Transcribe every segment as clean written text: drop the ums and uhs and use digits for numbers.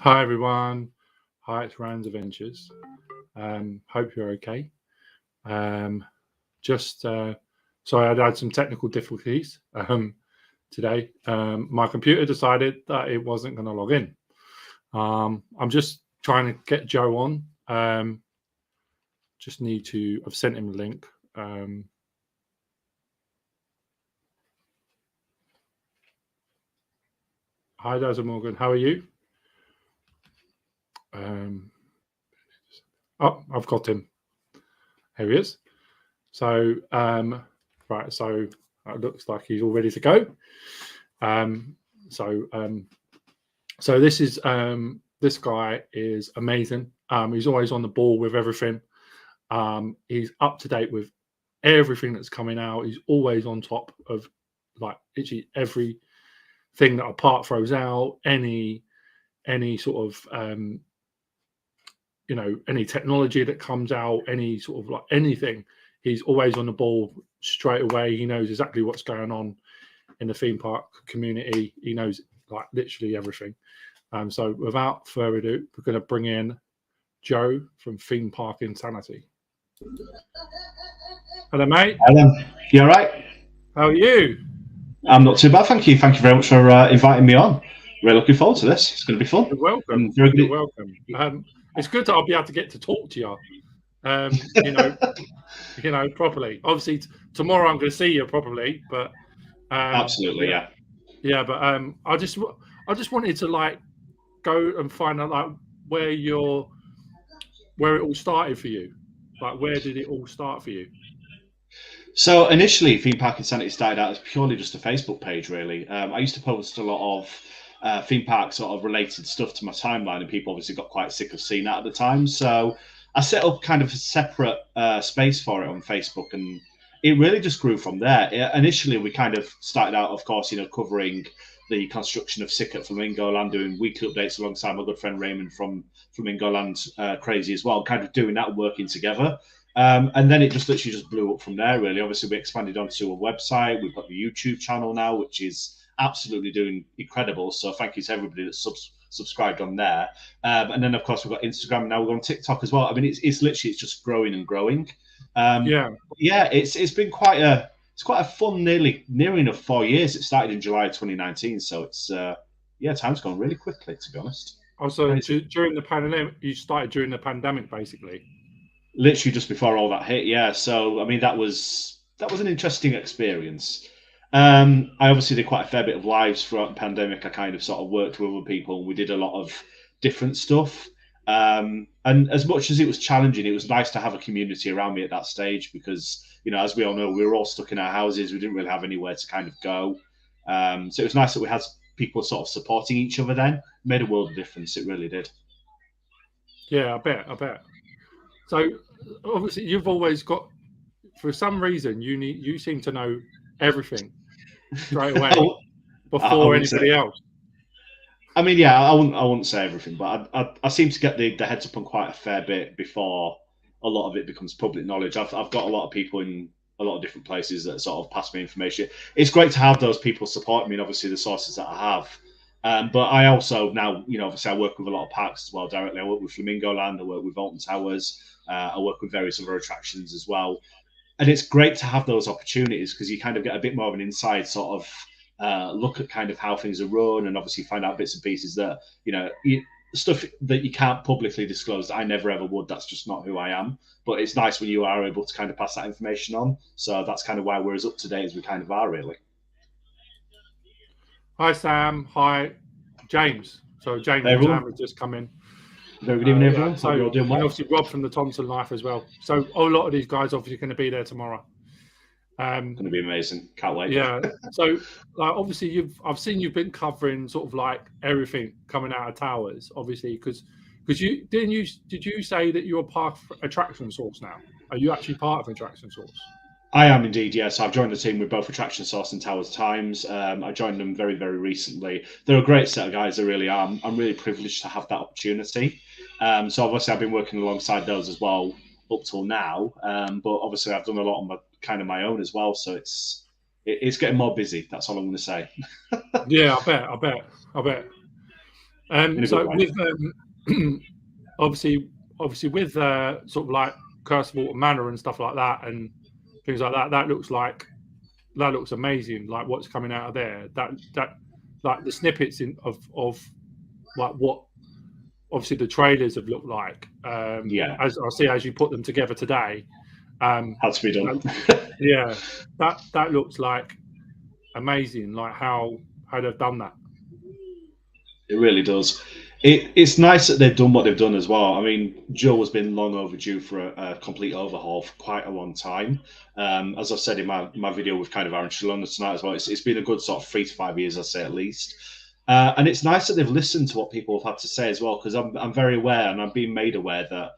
Hi everyone. Hi, it's Rands Adventures. Hope you're okay. Um, just sorry, I'd had some technical difficulties today. My computer decided that it wasn't going to log in. I'm just trying to get Joe on. Just need to. I've sent him a link. Hi, Dazzle Morgan. How are you? Oh, I've got him. Here he is. So, right. So it looks like he's all ready to go. So this is this guy is amazing. He's always on the ball with everything. He's up to date with everything that's coming out. He's always on top of like literally everything that a part throws out, any sort of any technology that comes out, any sort of like anything. He's always on the ball straight away. He knows exactly what's going on in the theme park community. He knows like literally everything. So without further ado, we're going to bring in Joe from Theme Park Insanity. Hello, mate. Hello. You all right? How are you? I'm not too bad, thank you. Thank you very much for inviting me on. Really looking forward to this. It's going to be fun. You're welcome. You're welcome. It's good that I'll be able to get to talk to you. Properly. Obviously, tomorrow I'm going to see you properly, but absolutely, yeah. But I just wanted to like go and find out like where it all started for you. Like, where did it all start for you? So initially, Theme Park Insanity started out as purely just a Facebook page, really. I used to post a lot of theme park sort of related stuff to my timeline, and people obviously got quite sick of seeing that at the time. So I set up kind of a separate space for it on Facebook, and it really just grew from there. Initially, we kind of started out, of course, covering the construction of Sick at Flamingo Land, doing weekly updates alongside my good friend Raymond from Flamingo Land Crazy as well, kind of doing that, working together. And then it just literally just blew up from there, really. Obviously, we expanded onto a website. We've got the YouTube channel now, which is absolutely doing incredible. So thank you to everybody that's subscribed on there. And then, of course, we've got Instagram. Now we're on TikTok as well. I mean, it's literally just growing and growing. It's been quite a fun near enough 4 years. It started in July 2019. So it's time's gone really quickly, to be honest. Also, during the pandemic, you started during the pandemic, basically. Literally just before all that hit, yeah. So I mean, that was an interesting experience. I obviously did quite a fair bit of lives throughout the pandemic. I kind of sort of worked with other people, and we did a lot of different stuff. And as much as it was challenging, it was nice to have a community around me at that stage because, as we all know, we were all stuck in our houses. We didn't really have anywhere to kind of go. So it was nice that we had people sort of supporting each other then. It made a world of difference. It really did. Yeah, I bet. So obviously you've always got, for some reason, you seem to know everything straight away before anybody else. I mean, yeah, I wouldn't say everything, but I seem to get the heads up on quite a fair bit before a lot of it becomes public knowledge. I've got a lot of people in a lot of different places that sort of pass me information. It's great to have those people support me, and obviously the sources that I have. But I also now, obviously I work with a lot of parks as well directly. I work with Flamingo Land, I work with Alton Towers, I work with various other attractions as well. And it's great to have those opportunities because you kind of get a bit more of an inside sort of look at kind of how things are run, and obviously find out bits and pieces that, stuff that you can't publicly disclose. I never ever would. That's just not who I am. But it's nice when you are able to kind of pass that information on. So that's kind of why we're as up to date as we kind of are, really. Hi, Sam. Hi, James. So James and Sam have just come in. Very good evening, everyone. So you're doing well. Obviously Rob from the Thompson Life as well. So a lot of these guys obviously going to be there tomorrow. Going to be amazing. Can't wait. Yeah. So like obviously I've seen you've been covering sort of like everything coming out of Towers, obviously, because did you say that you're part of Attraction Source now? Are you actually part of Attraction Source? I am indeed, yes. I've joined the team with both Attraction Source and Towers Times. I joined them very, very recently. They're a great set of guys, they really are. I'm really privileged to have that opportunity. So obviously I've been working alongside those as well up till now. But obviously I've done a lot on my own as well. So it's getting more busy. That's all I'm going to say. Yeah, I bet. in a good So way. with obviously with sort of like Curse of Water Manor and stuff like that and things like that, that looks amazing. Like what's coming out of there, that like the snippets of like what obviously the trailers have looked like. Yeah, As I see as you put them together today, had to be done. yeah, that looks like amazing. Like how they've done that. It really does. It's nice that they've done what they've done as well. I mean, Joe has been long overdue for a complete overhaul for quite a long time. As I've said in my video with kind of Aaron Shalona tonight as well, it's been a good sort of 3 to 5 years, I'd say at least. And it's nice that they've listened to what people have had to say as well, because I'm very aware and I'm being made aware that,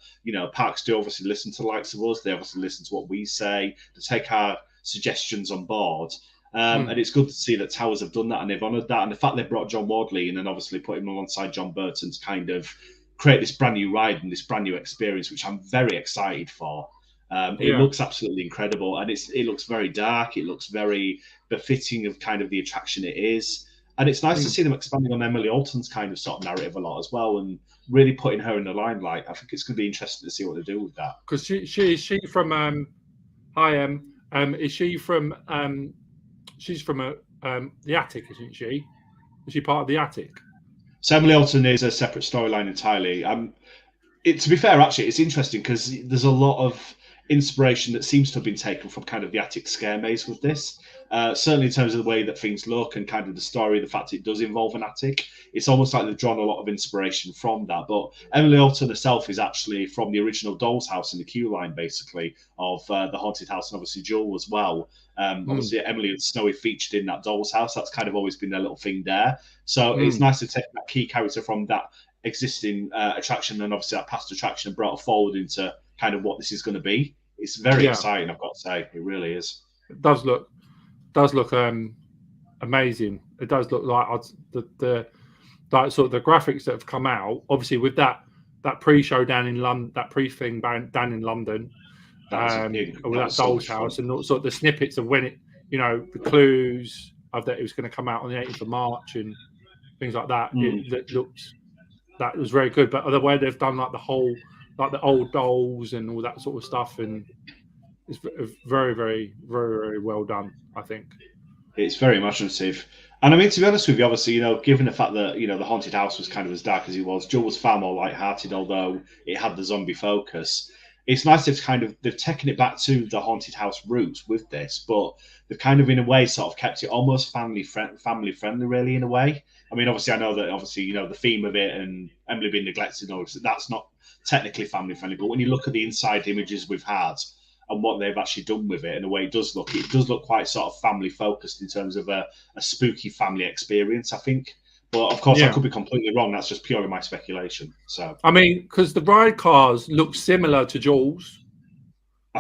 parks do obviously listen to the likes of us. They obviously listen to what we say, to take our suggestions on board. And it's good to see that Towers have done that and they've honoured that. And the fact they brought John Wardley in and obviously put him alongside John Burton to kind of create this brand new ride and this brand new experience, which I'm very excited for. It Yeah. looks absolutely incredible, and it looks very dark. It looks very befitting of kind of the attraction it is, and it's nice to see them expanding on Emily Alton's kind of sort of narrative a lot as well, and really putting her in the limelight. I think it's going to be interesting to see what they do with that. Because she from hi is she from she's from the attic, isn't she? Is she part of the attic? So Emily Alton is a separate storyline entirely. To be fair, actually, it's interesting because there's a lot of inspiration that seems to have been taken from kind of the attic scare maze with this. Certainly in terms of the way that things look and kind of the story, the fact it does involve an attic, it's almost like they've drawn a lot of inspiration from that. But Emily Alton herself is actually from the original Doll's House in the queue line, basically, of the Haunted House and obviously Jewel as well. Obviously, Emily and Snowy featured in that Doll's House. That's kind of always been their little thing there. So it's nice to take that key character from that existing attraction and obviously that past attraction and brought it forward into kind of what this is going to be. It's very exciting, I've got to say. It really is. It does look amazing. It does look like the like sort of the graphics that have come out. Obviously, with that pre-show down in London, that pre-thing down in London, with that Doll's House, and sort of the snippets of when it, the clues of that it was going to come out on the 18th of March and things like that. That was very good. But the way they've done like the old dolls and all that sort of stuff, and it's very, very, very, very well done, I think. It's very imaginative. And I mean, to be honest with you, obviously, given the fact that, the haunted house was kind of as dark as it was, Joe was far more light-hearted, although it had the zombie focus. It's nice they've taken it back to the haunted house roots with this, but they've kind of, in a way, sort of kept it almost family friendly, really, in a way. I mean, obviously, I know that, the theme of it and Emily being neglected, that's not technically family friendly, but when you look at the inside images we've had and what they've actually done with it and the way it does look quite sort of family focused in terms of a spooky family experience, I think. But of course, I could be completely wrong. That's just purely my speculation. So I mean, because the ride cars look similar to Jaws,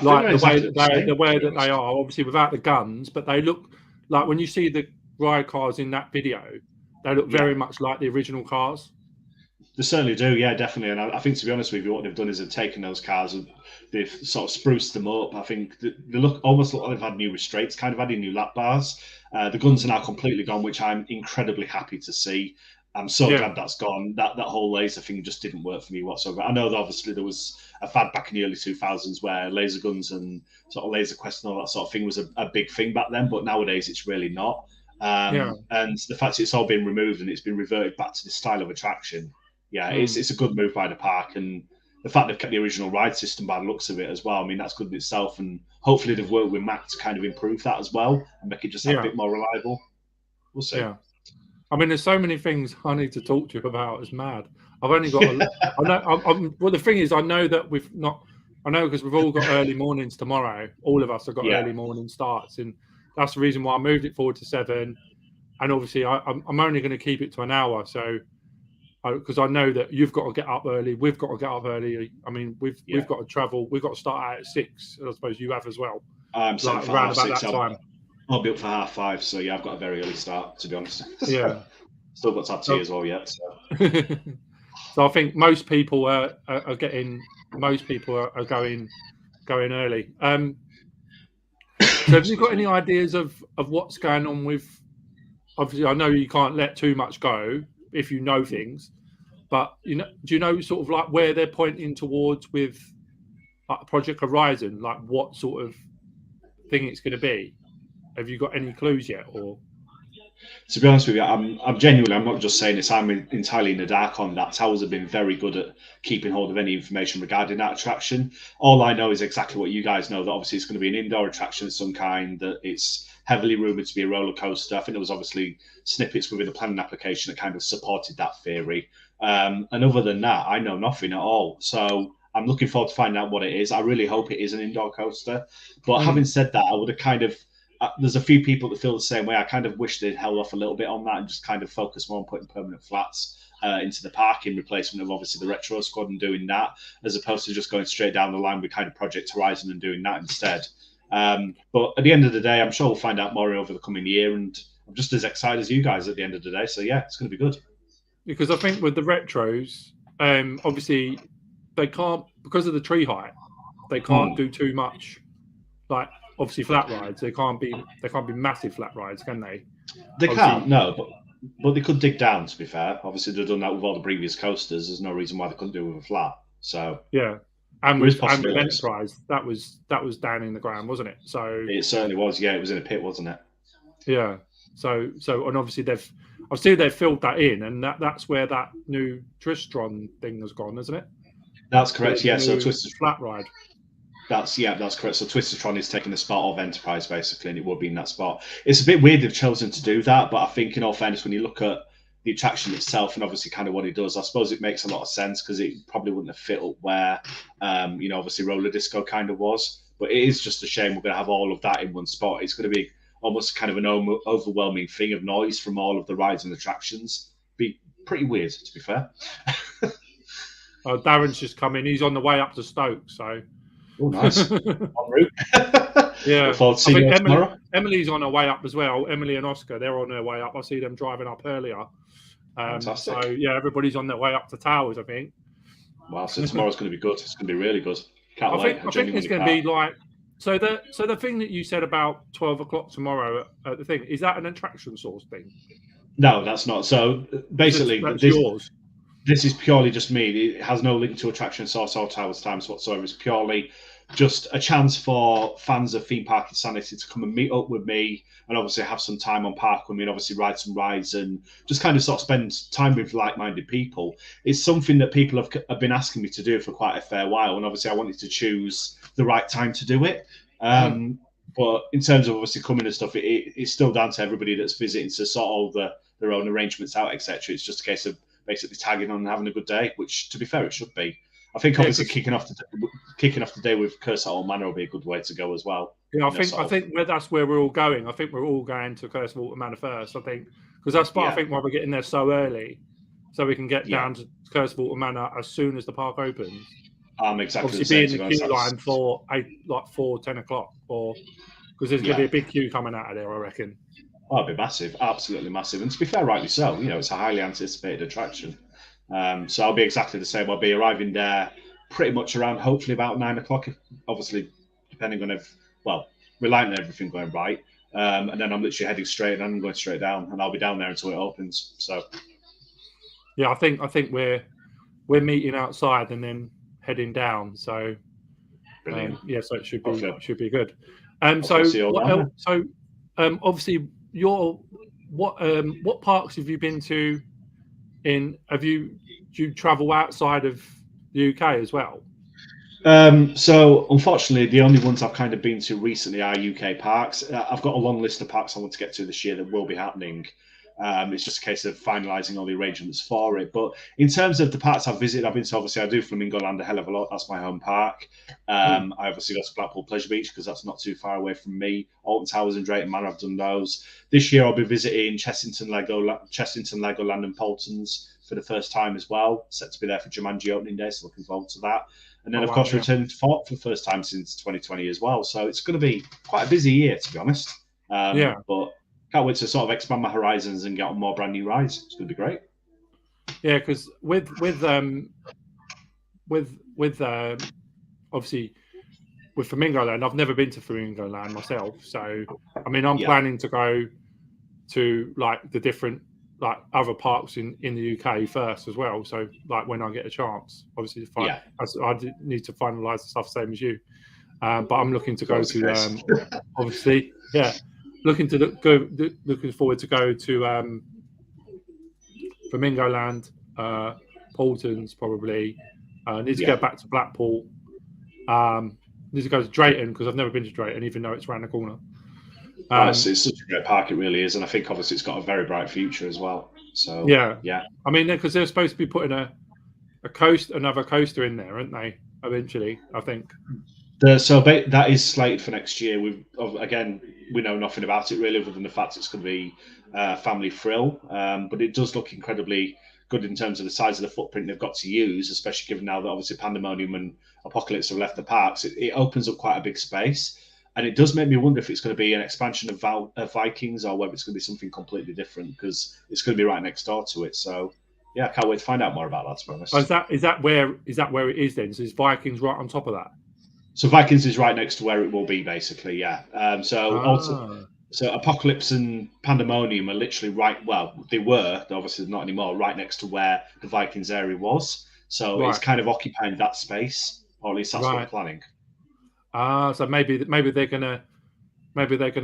like the way that they are, obviously without the guns, but they look like when you see the ride cars in that video, they look very much like the original cars. They certainly do, yeah, definitely. And I think, to be honest with you, what they've done is they've taken those cars and they've sort of spruced them up. I think they almost look like they've had new restraints, kind of adding new lap bars. The guns are now completely gone, which I'm incredibly happy to see. I'm so glad that's gone. That whole laser thing just didn't work for me whatsoever. I know that obviously there was a fad back in the early 2000s where laser guns and sort of laser quest and all that sort of thing was a big thing back then, but nowadays it's really not. And the fact it's all been removed and it's been reverted back to the style of attraction, it's a good move by the park. And the fact they've kept the original ride system by the looks of it as well, I mean, that's good in itself. And hopefully they've worked with Mac to kind of improve that as well and make it just a bit more reliable. We'll see. Yeah. I mean, there's so many things I need to talk to you about. It's mad. I've only got. Well, the thing is, I know that I know because we've all got early mornings tomorrow. All of us have got early morning starts, and that's the reason why I moved it forward to 7. And obviously, I'm only going to keep it to an hour. So, because I know that you've got to get up early, we've got to get up early. I mean, we've got to travel. We've got to start out at 6. I suppose you have as well. I'm like around about 6, that time. I'll be up for 5:30, so I've got a very early start, to be honest. Yeah. Still got to have tea as well yet. So. So I think most people are going early. So have you got any ideas of what's going on with? Obviously, I know you can't let too much go if you know things, But do you know sort of like where they're pointing towards with like Project Horizon, like what sort of thing it's going to be? Have you got any clues yet, or? To be honest with you, I'm genuinely, I'm not just saying this, I'm entirely in the dark on that. Towers have been very good at keeping hold of any information regarding that attraction. All I know is exactly what you guys know, that obviously it's going to be an indoor attraction of some kind, that it's heavily rumoured to be a roller coaster. I think there was obviously snippets within the planning application that kind of supported that theory. And other than that, I know nothing at all. So I'm looking forward to finding out what it is. I really hope it is an indoor coaster. But having said that, I would have kind of there's a few people that feel the same way. I kind of wish they'd held off a little bit on that and just kind of focus more on putting permanent flats into the park in replacement of obviously the retro squad and doing that, as opposed to just going straight down the line with kind of Project Horizon and doing that instead. But at the end of the day, I'm sure we'll find out more over the coming year, and I'm just as excited as you guys at the end of the day. So yeah, it's going to be good. Because I think with the retros, obviously they can't, because of the tree height, they can't do too much. Like obviously flat rides, they can't be massive flat rides, can they? They can't, no, but they could dig down. To be fair, obviously they've done that with all the previous coasters. There's no reason why they couldn't do it with a flat. So yeah, and with Enterprise, that was down in the ground, wasn't it? So it certainly was. Yeah, it was in a pit, wasn't it? Yeah. So and obviously I've seen they've filled that in, and that's where that new Tristron thing has gone, isn't it? That's correct. Yeah. So Twisted flat ride. That's correct. So Twistertron is taking the spot of Enterprise basically, and it would be in that spot. It's a bit weird they've chosen to do that, but I think in all fairness, when you look at the attraction itself and obviously kind of what it does, I suppose it makes a lot of sense because it probably wouldn't have fit up where, obviously Roller Disco kind of was. But it is just a shame we're going to have all of that in one spot. It's going to be almost kind of an overwhelming thing of noise from all of the rides and attractions. Be pretty weird, to be fair. Darren's just come in. He's on the way up to Stoke, so. Oh, nice. En route. Yeah. Look forward to seeing you tomorrow. Emily's on her way up as well. Emily and Oscar, they're on their way up. I see them driving up earlier. Fantastic. So, yeah, everybody's on their way up to Towers, I think. Wow, so tomorrow's going to be good. It's going to be really good. Can't wait. I think it's going to be like... So the thing that you said about 12 o'clock tomorrow, the thing, is that an attraction source thing? No, that's not. So basically... That's yours. This is purely just me. It has no link to attraction source or Towers Times whatsoever. It's purely just a chance for fans of Theme Park Insanity to come and meet up with me and obviously have some time on park with me and obviously ride some rides and just kind of sort of spend time with like-minded people. It's something that people have been asking me to do for quite a fair while, and obviously I wanted to choose the right time to do it. But in terms of obviously coming and stuff, it's still down to everybody that's visiting to sort all their own arrangements out, etc. It's just a case of basically tagging on and having a good day, which, to be fair, it should be. I think obviously kicking off the day with Curse at All Manor will be a good way to go as well. Yeah, I think that's where we're all going. I think we're all going to Curse of Water Manor first. I think because that's part. I think why we're getting there so early, so we can get down to Curse of Water Manor as soon as the park opens. Exactly. Obviously, be in the queue line for 10 o'clock, or because there's going to be a big queue coming out of there, I reckon. Oh, it'd be massive, absolutely massive. And to be fair, rightly so. It's a highly anticipated attraction. So I'll be exactly the same. I'll be arriving there pretty much around, hopefully about 9 o'clock. Obviously, depending on relying on everything going right. And then I'm literally heading straight, and I'm going straight down, and I'll be down there until it opens. So, yeah, I think we're meeting outside and then heading down. So, so it should be good. Obviously, what parks have you been to? Do you travel outside of the UK as well? So unfortunately, the only ones I've kind of been to recently are UK parks. I've got a long list of parks I want to get to this year that will be happening. It's just a case of finalising all the arrangements for it. But in terms of the parks I've visited, I've been to, obviously, I do Flamingo Land a hell of a lot. That's my home park. I obviously go to Blackpool Pleasure Beach because that's not too far away from me. Alton Towers and Drayton Manor, I've done those. This year I'll be visiting Chessington, Legoland and Poltons for the first time as well. Set to be there for Jumanji opening day, so looking forward to that. And then, returning to Fort for the first time since 2020 as well. So it's going to be quite a busy year, to be honest. But can't wait to sort of expand my horizons and get on more brand new rides. It's going to be great. Yeah, because with obviously with Flamingo Land, I've never been to Flamingo Land myself. So I mean, I'm planning to go to like the different like other parks in the UK first as well. So like when I get a chance, obviously I need to finalise the stuff same as you. But I'm looking to go to obviously looking forward to go to Flamingo Land, Paulton's probably. Need to go back to Blackpool. Need to go to Drayton because I've never been to Drayton, even though it's around the corner. It's such a great park, it really is, and I think obviously it's got a very bright future as well. So yeah. I mean, because they're supposed to be putting another coaster in there, aren't they? Eventually, I think. So that is slated for next year. We know nothing about it really, other than the fact it's going to be family thrill. But it does look incredibly good in terms of the size of the footprint they've got to use, especially given now that obviously Pandemonium and Apocalypse have left the parks. It opens up quite a big space, and it does make me wonder if it's going to be an expansion of Vikings or whether it's going to be something completely different because it's going to be right next door to it. So yeah, I can't wait to find out more about that. To be honest, is that where it is then? So is Vikings right on top of that? So Vikings is right next to where it will be, basically, yeah. So Apocalypse and Pandemonium are literally right. Well, they were obviously not anymore. Right next to where the Vikings area was. So it's kind of occupying that space, or at least that's what they're planning. So maybe they're gonna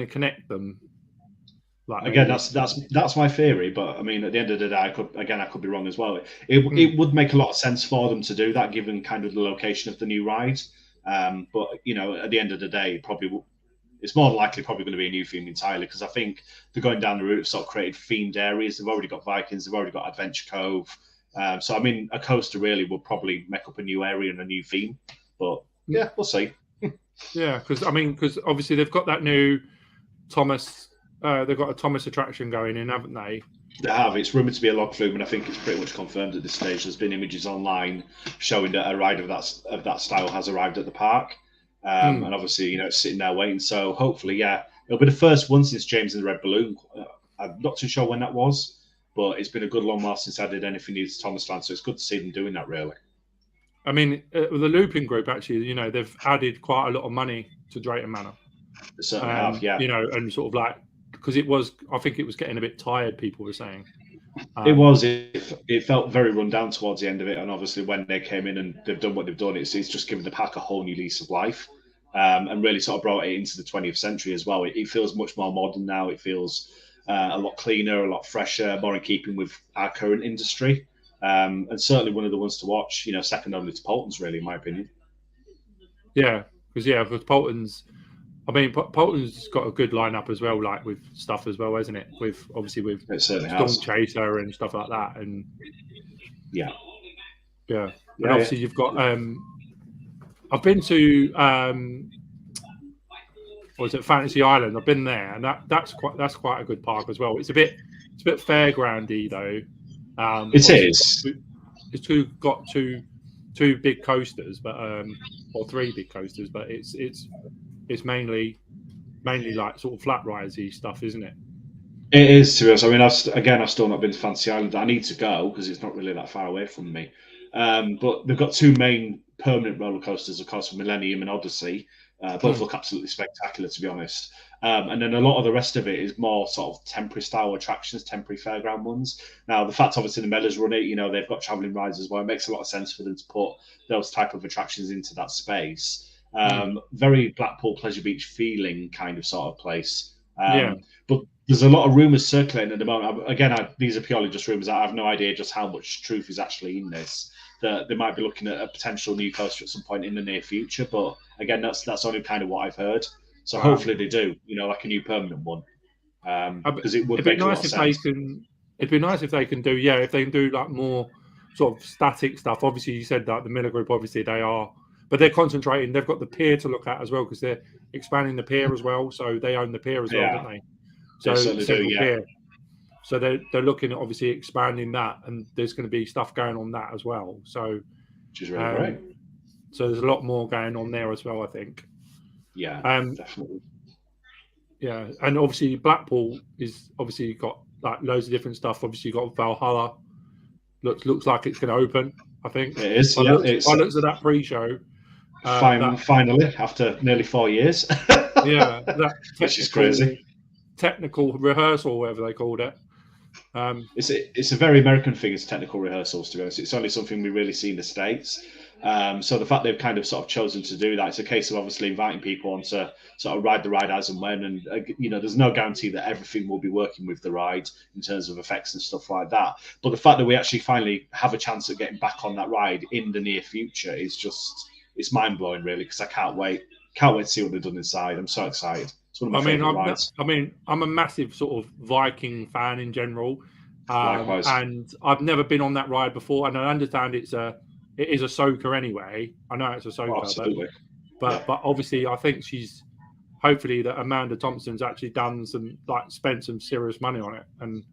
connect them. Like again, that's my theory, but I mean, at the end of the day, I could be wrong as well. It would make a lot of sense for them to do that, given kind of the location of the new ride. But at the end of the day, it's more than likely probably going to be a new theme entirely because I think they're going down the route of sort of creating themed areas. They've already got Vikings, they've already got Adventure Cove. So I mean, a coaster really will probably make up a new area and a new theme. But yeah, we'll see. Yeah, because obviously they've got that new Thomas. They've got a Thomas attraction going in, haven't they? They have. It's rumoured to be a log flume, and I think it's pretty much confirmed at this stage. There's been images online showing that a ride of that style has arrived at the park, and obviously, it's sitting there waiting. So hopefully, it'll be the first one since James and the Red Balloon. I'm not too sure when that was, but it's been a good long while since I did anything new to Thomas Land. So it's good to see them doing that, really. I mean, the Looping Group actually, they've added quite a lot of money to Drayton Manor. They certainly have, yeah. And sort of like. Because I think it was getting a bit tired. People were saying it was. It felt very run down towards the end of it, and obviously when they came in and they've done what they've done, it's just given the park a whole new lease of life, and really sort of brought it into the 20th century as well. It feels much more modern now. It feels a lot cleaner, a lot fresher, more in keeping with our current industry, and certainly one of the ones to watch. Second only to Paulton's, really, in my opinion. Yeah, because Paulton's. I mean, Paulton's got a good lineup as well, like with stuff as well, hasn't it? With Storm Chaser and stuff like that, and yeah. And obviously you've got. I've been to Fantasy Island? I've been there, and that's quite a good park as well. It's a bit fairgroundy though. It is. It's got two big coasters, but or three big coasters, but it's mainly like sort of flat risey stuff, isn't it? It is, to us. I mean, I've still not been to Fantasy Island. I need to go because it's not really that far away from me. But they've got two main permanent roller coasters, of course, Millennium and Odyssey. Both look absolutely spectacular, to be honest. And then a lot of the rest of it is more sort of temporary style attractions, temporary fairground ones. Now, the fact obviously the Mellors run it, they've got travelling rides as well. It makes a lot of sense for them to put those type of attractions into that space. Very Blackpool Pleasure Beach feeling kind of sort of place. But there's a lot of rumours circulating at the moment. Again, these are purely just rumours. I have no idea just how much truth is actually in this. That they might be looking at a potential new coaster at some point in the near future. But again, that's only kind of what I've heard. So hopefully they do, like a new permanent one. Because it would make a lot of sense. It'd be nice if they can do, if they can do like more sort of static stuff. Obviously, you said that the Miller Group, obviously they are. But they're concentrating. They've got the pier to look at as well because they're expanding the pier as well. So they own the pier as well, don't they? So they do, pier. So they're looking at obviously expanding that, and there's going to be stuff going on that as well. So, which is really great. So there's a lot more going on there as well, I think. Yeah, definitely. Yeah, and obviously Blackpool is obviously got like loads of different stuff. Obviously, you've got Valhalla. Looks like it's going to open. I think it is. I looked at that pre-show. Finally, after nearly 4 years. That which is crazy. Technical rehearsal, whatever they called it. It's a very American thing. It's technical rehearsals, to be honest. It's only something we really see in the States. So the fact they've kind of sort of chosen to do that, it's a case of obviously inviting people on to sort of ride the ride as and when, and there's no guarantee that everything will be working with the ride in terms of effects and stuff like that. But the fact that we actually finally have a chance at getting back on that ride in the near future is just it's mind blowing, really, because I can't wait. Can't wait to see what they've done inside. I'm so excited. It's one of my favorite rides. I'm a massive sort of Viking fan in general, Likewise. and I've never been on that ride before. And I understand it is a soaker anyway. I know it's a soaker, absolutely. But obviously, I think hopefully that Amanda Thompson's actually done spent some serious money on it, and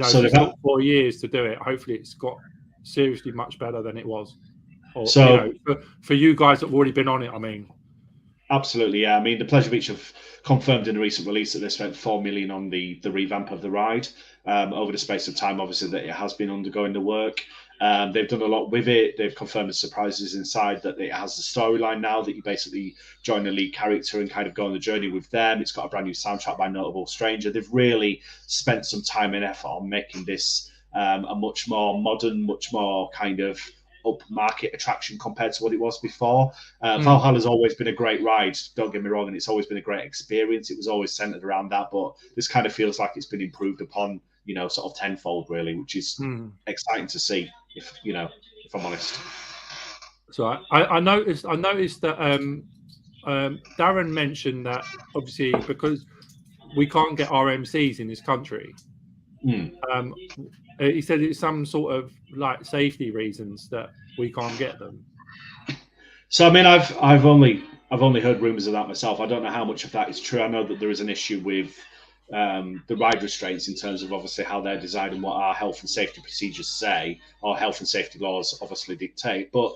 so it's took 4 years to do it. Hopefully, it's got seriously much better than it was. Or, for you guys that have already been on it, I mean. Absolutely, yeah. I mean, the Pleasure Beach have confirmed in a recent release that they spent $4 million on the revamp of the ride over the space of time. Obviously, that it has been undergoing the work. They've done a lot with it. They've confirmed the surprises inside, that it has the storyline now, that you basically join the lead character and kind of go on the journey with them. It's got a brand new soundtrack by Notable Stranger. They've really spent some time and effort on making this a much more modern, much more kind of upmarket attraction compared to what it was before. Valhalla's always been a great ride, don't get me wrong, and it's always been a great experience. It was always centered around that, but this kind of feels like it's been improved upon, sort of tenfold, really, which is exciting to see, if I'm honest. So I noticed that Darren mentioned that obviously because we can't get RMCs in this country, he said it's some sort of like safety reasons that we can't get them. So I mean, I've only heard rumours of that myself. I don't know how much of that is true. I know that there is an issue with the ride restraints in terms of obviously how they're designed and what our health and safety procedures say, or health and safety laws obviously dictate. But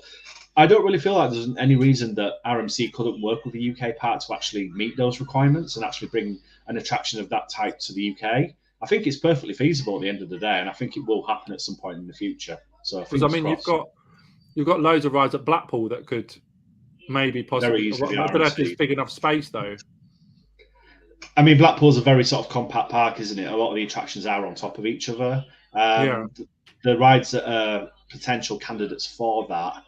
I don't really feel like there's any reason that RMC couldn't work with the UK part to actually meet those requirements and actually bring an attraction of that type to the UK. I think it's perfectly feasible at the end of the day, and I think it will happen at some point in the future. So, because I mean, you've got loads of rides at Blackpool that could maybe possibly. I don't know if there's big enough space though. I mean, Blackpool's a very sort of compact park, isn't it? A lot of the attractions are on top of each other. The rides that are potential candidates for that,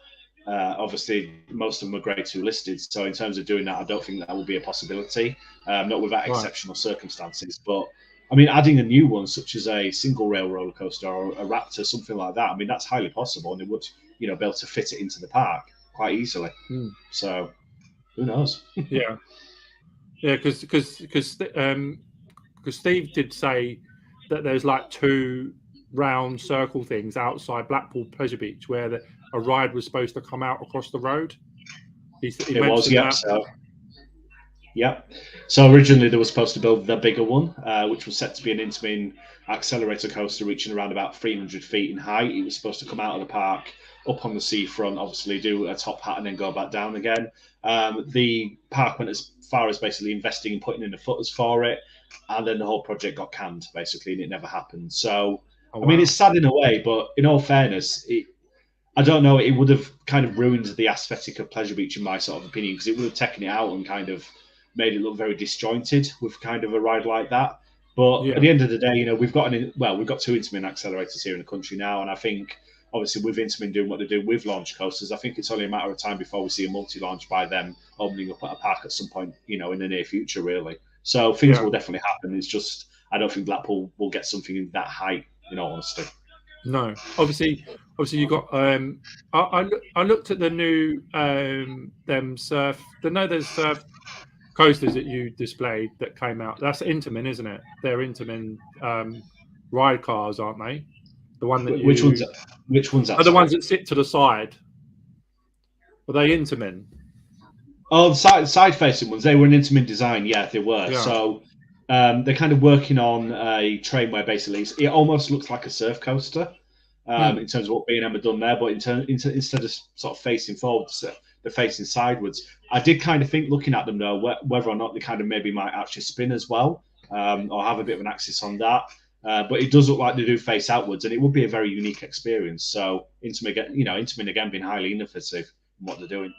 obviously, most of them are grade 2 listed. So in terms of doing that, I don't think that will be a possibility, not without exceptional circumstances. But I mean, adding a new one, such as a single rail roller coaster or a Raptor, something like that, I mean, that's highly possible, and it would, be able to fit it into the park quite easily. So who knows? Yeah, because Steve did say that there's like 2 round circle things outside Blackpool Pleasure Beach where a ride was supposed to come out across the road. It was, yeah. So originally they were supposed to build the bigger one, which was set to be an Intamin accelerator coaster reaching around about 300 feet in height. It was supposed to come out of the park up on the seafront, obviously do a top hat and then go back down again. The park went as far as basically investing and putting in the footers for it, and then the whole project got canned basically, and it never happened. So I mean, it's sad in a way, but in all fairness, I don't know, it would have kind of ruined the aesthetic of Pleasure Beach in my sort of opinion, because it would have taken it out and kind of made it look very disjointed with kind of a ride like that. But at the end of the day, we've got 2 Intamin accelerators here in the country now, and I think obviously with Intamin doing what they do with launch coasters, I think it's only a matter of time before we see a multi-launch by them opening up at a park at some point, in the near future, really. So things will definitely happen. It's just I don't think Blackpool will get something in that height, in all honesty. No, obviously you got. I looked at the new there's surf coasters that you displayed that came out. That's Intamin, isn't it? They're Intamin ride cars, aren't they? The one that which ones? Are the ones that sit to the side? Were they Intamin? Oh, the side-facing ones. They were an Intamin design. Yeah, they were. Yeah. So they're kind of working on a train where basically it almost looks like a surf coaster in terms of what B&M had done there, but instead of sort of facing forwards, they're facing sideways. I did kind of think, looking at them though, whether or not they kind of maybe might actually spin as well, or have a bit of an axis on that. But it does look like they do face outwards, and it would be a very unique experience. So Intamin again being highly innovative in what they're doing.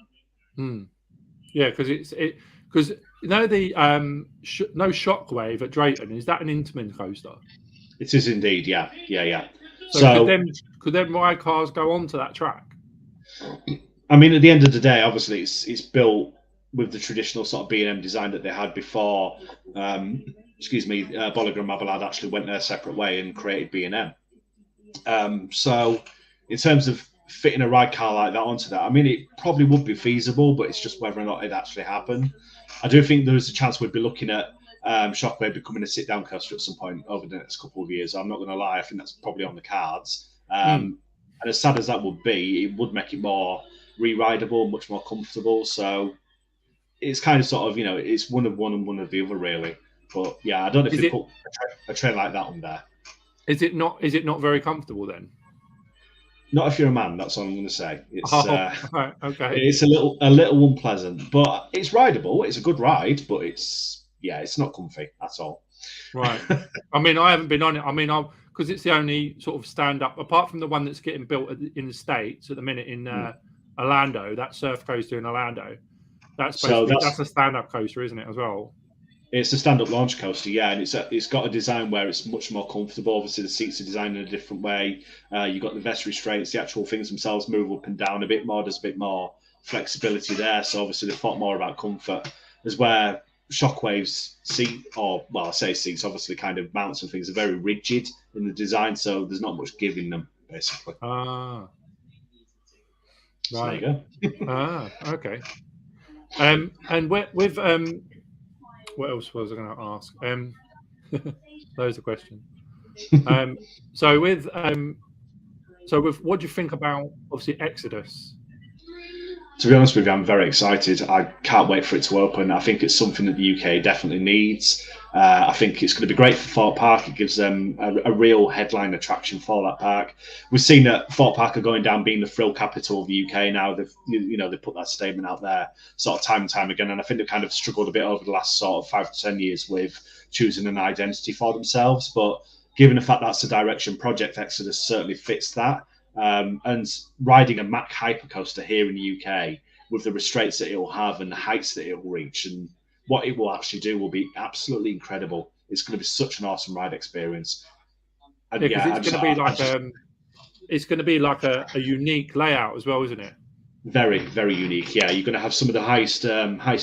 Yeah, because because the no Shockwave at Drayton, is that an Intamin coaster? It is indeed, yeah. So So, could them ride cars go onto that track? I mean, at the end of the day, obviously, it's built with the traditional sort of B&M design that they had before. Um, excuse me, Bolliger and Mabillard actually went their separate way and created B&M. So, in terms of fitting a ride car like that onto that, I mean, it probably would be feasible, but it's just whether or not it actually happened. I do think there's a chance we'd be looking at Shockwave becoming a sit-down coaster at some point over the next couple of years. I'm not going to lie, I think that's probably on the cards. Mm. And as sad as that would be, it would make it more re-rideable, much more comfortable. So it's kind of sort of, it's one of one and one of the other, really. But yeah, I don't know if Is they it put a train like that on there. is it not very comfortable then? Not if you're a man. That's all I'm going to say. It's Oh, right, okay. it's a little unpleasant, but it's rideable. It's a good ride, but it's not comfy at all. Right. I mean, I haven't been on it. I mean, because it's the only sort of stand up, apart from the one that's getting built in the States at the minute in Orlando, that surf coaster in Orlando. That's supposed to be, that's a stand up coaster, isn't it, as well? It's a stand-up launch coaster, yeah, and it's got a design where it's much more comfortable. Obviously, the seats are designed in a different way. You've got the vest restraints. The actual things themselves move up and down a bit more. There's a bit more flexibility there. So obviously, they thought more about comfort. As where Shockwave's seat, or well, I say seats, obviously, kind of mounts and things are very rigid in the design. So there's not much give in them, basically. Ah, So right. there you go. Okay. And with what else was I going to ask? Those are questions. So with what do you think about obviously Exodus? To be honest with you, I'm very excited. I can't wait for it to open. I think it's something that the UK definitely needs. I think it's going to be great for Thorpe Park. It gives them a real headline attraction for that park. We've seen that Thorpe Park are going down being the thrill capital of the UK now. They've put that statement out there sort of time and time again, and I think they've kind of struggled a bit over the last sort of 5 to 10 years with choosing an identity for themselves. But given the fact that's the direction, Project Exodus certainly fits that. And riding a Mack hypercoaster here in the UK with the restraints that it will have and the heights that it will reach and what it will actually do will be absolutely incredible. It's going to be such an awesome ride experience. And yeah, it's going to be like a unique layout as well, isn't it? Very, very unique. Yeah, you're going to have some of the highest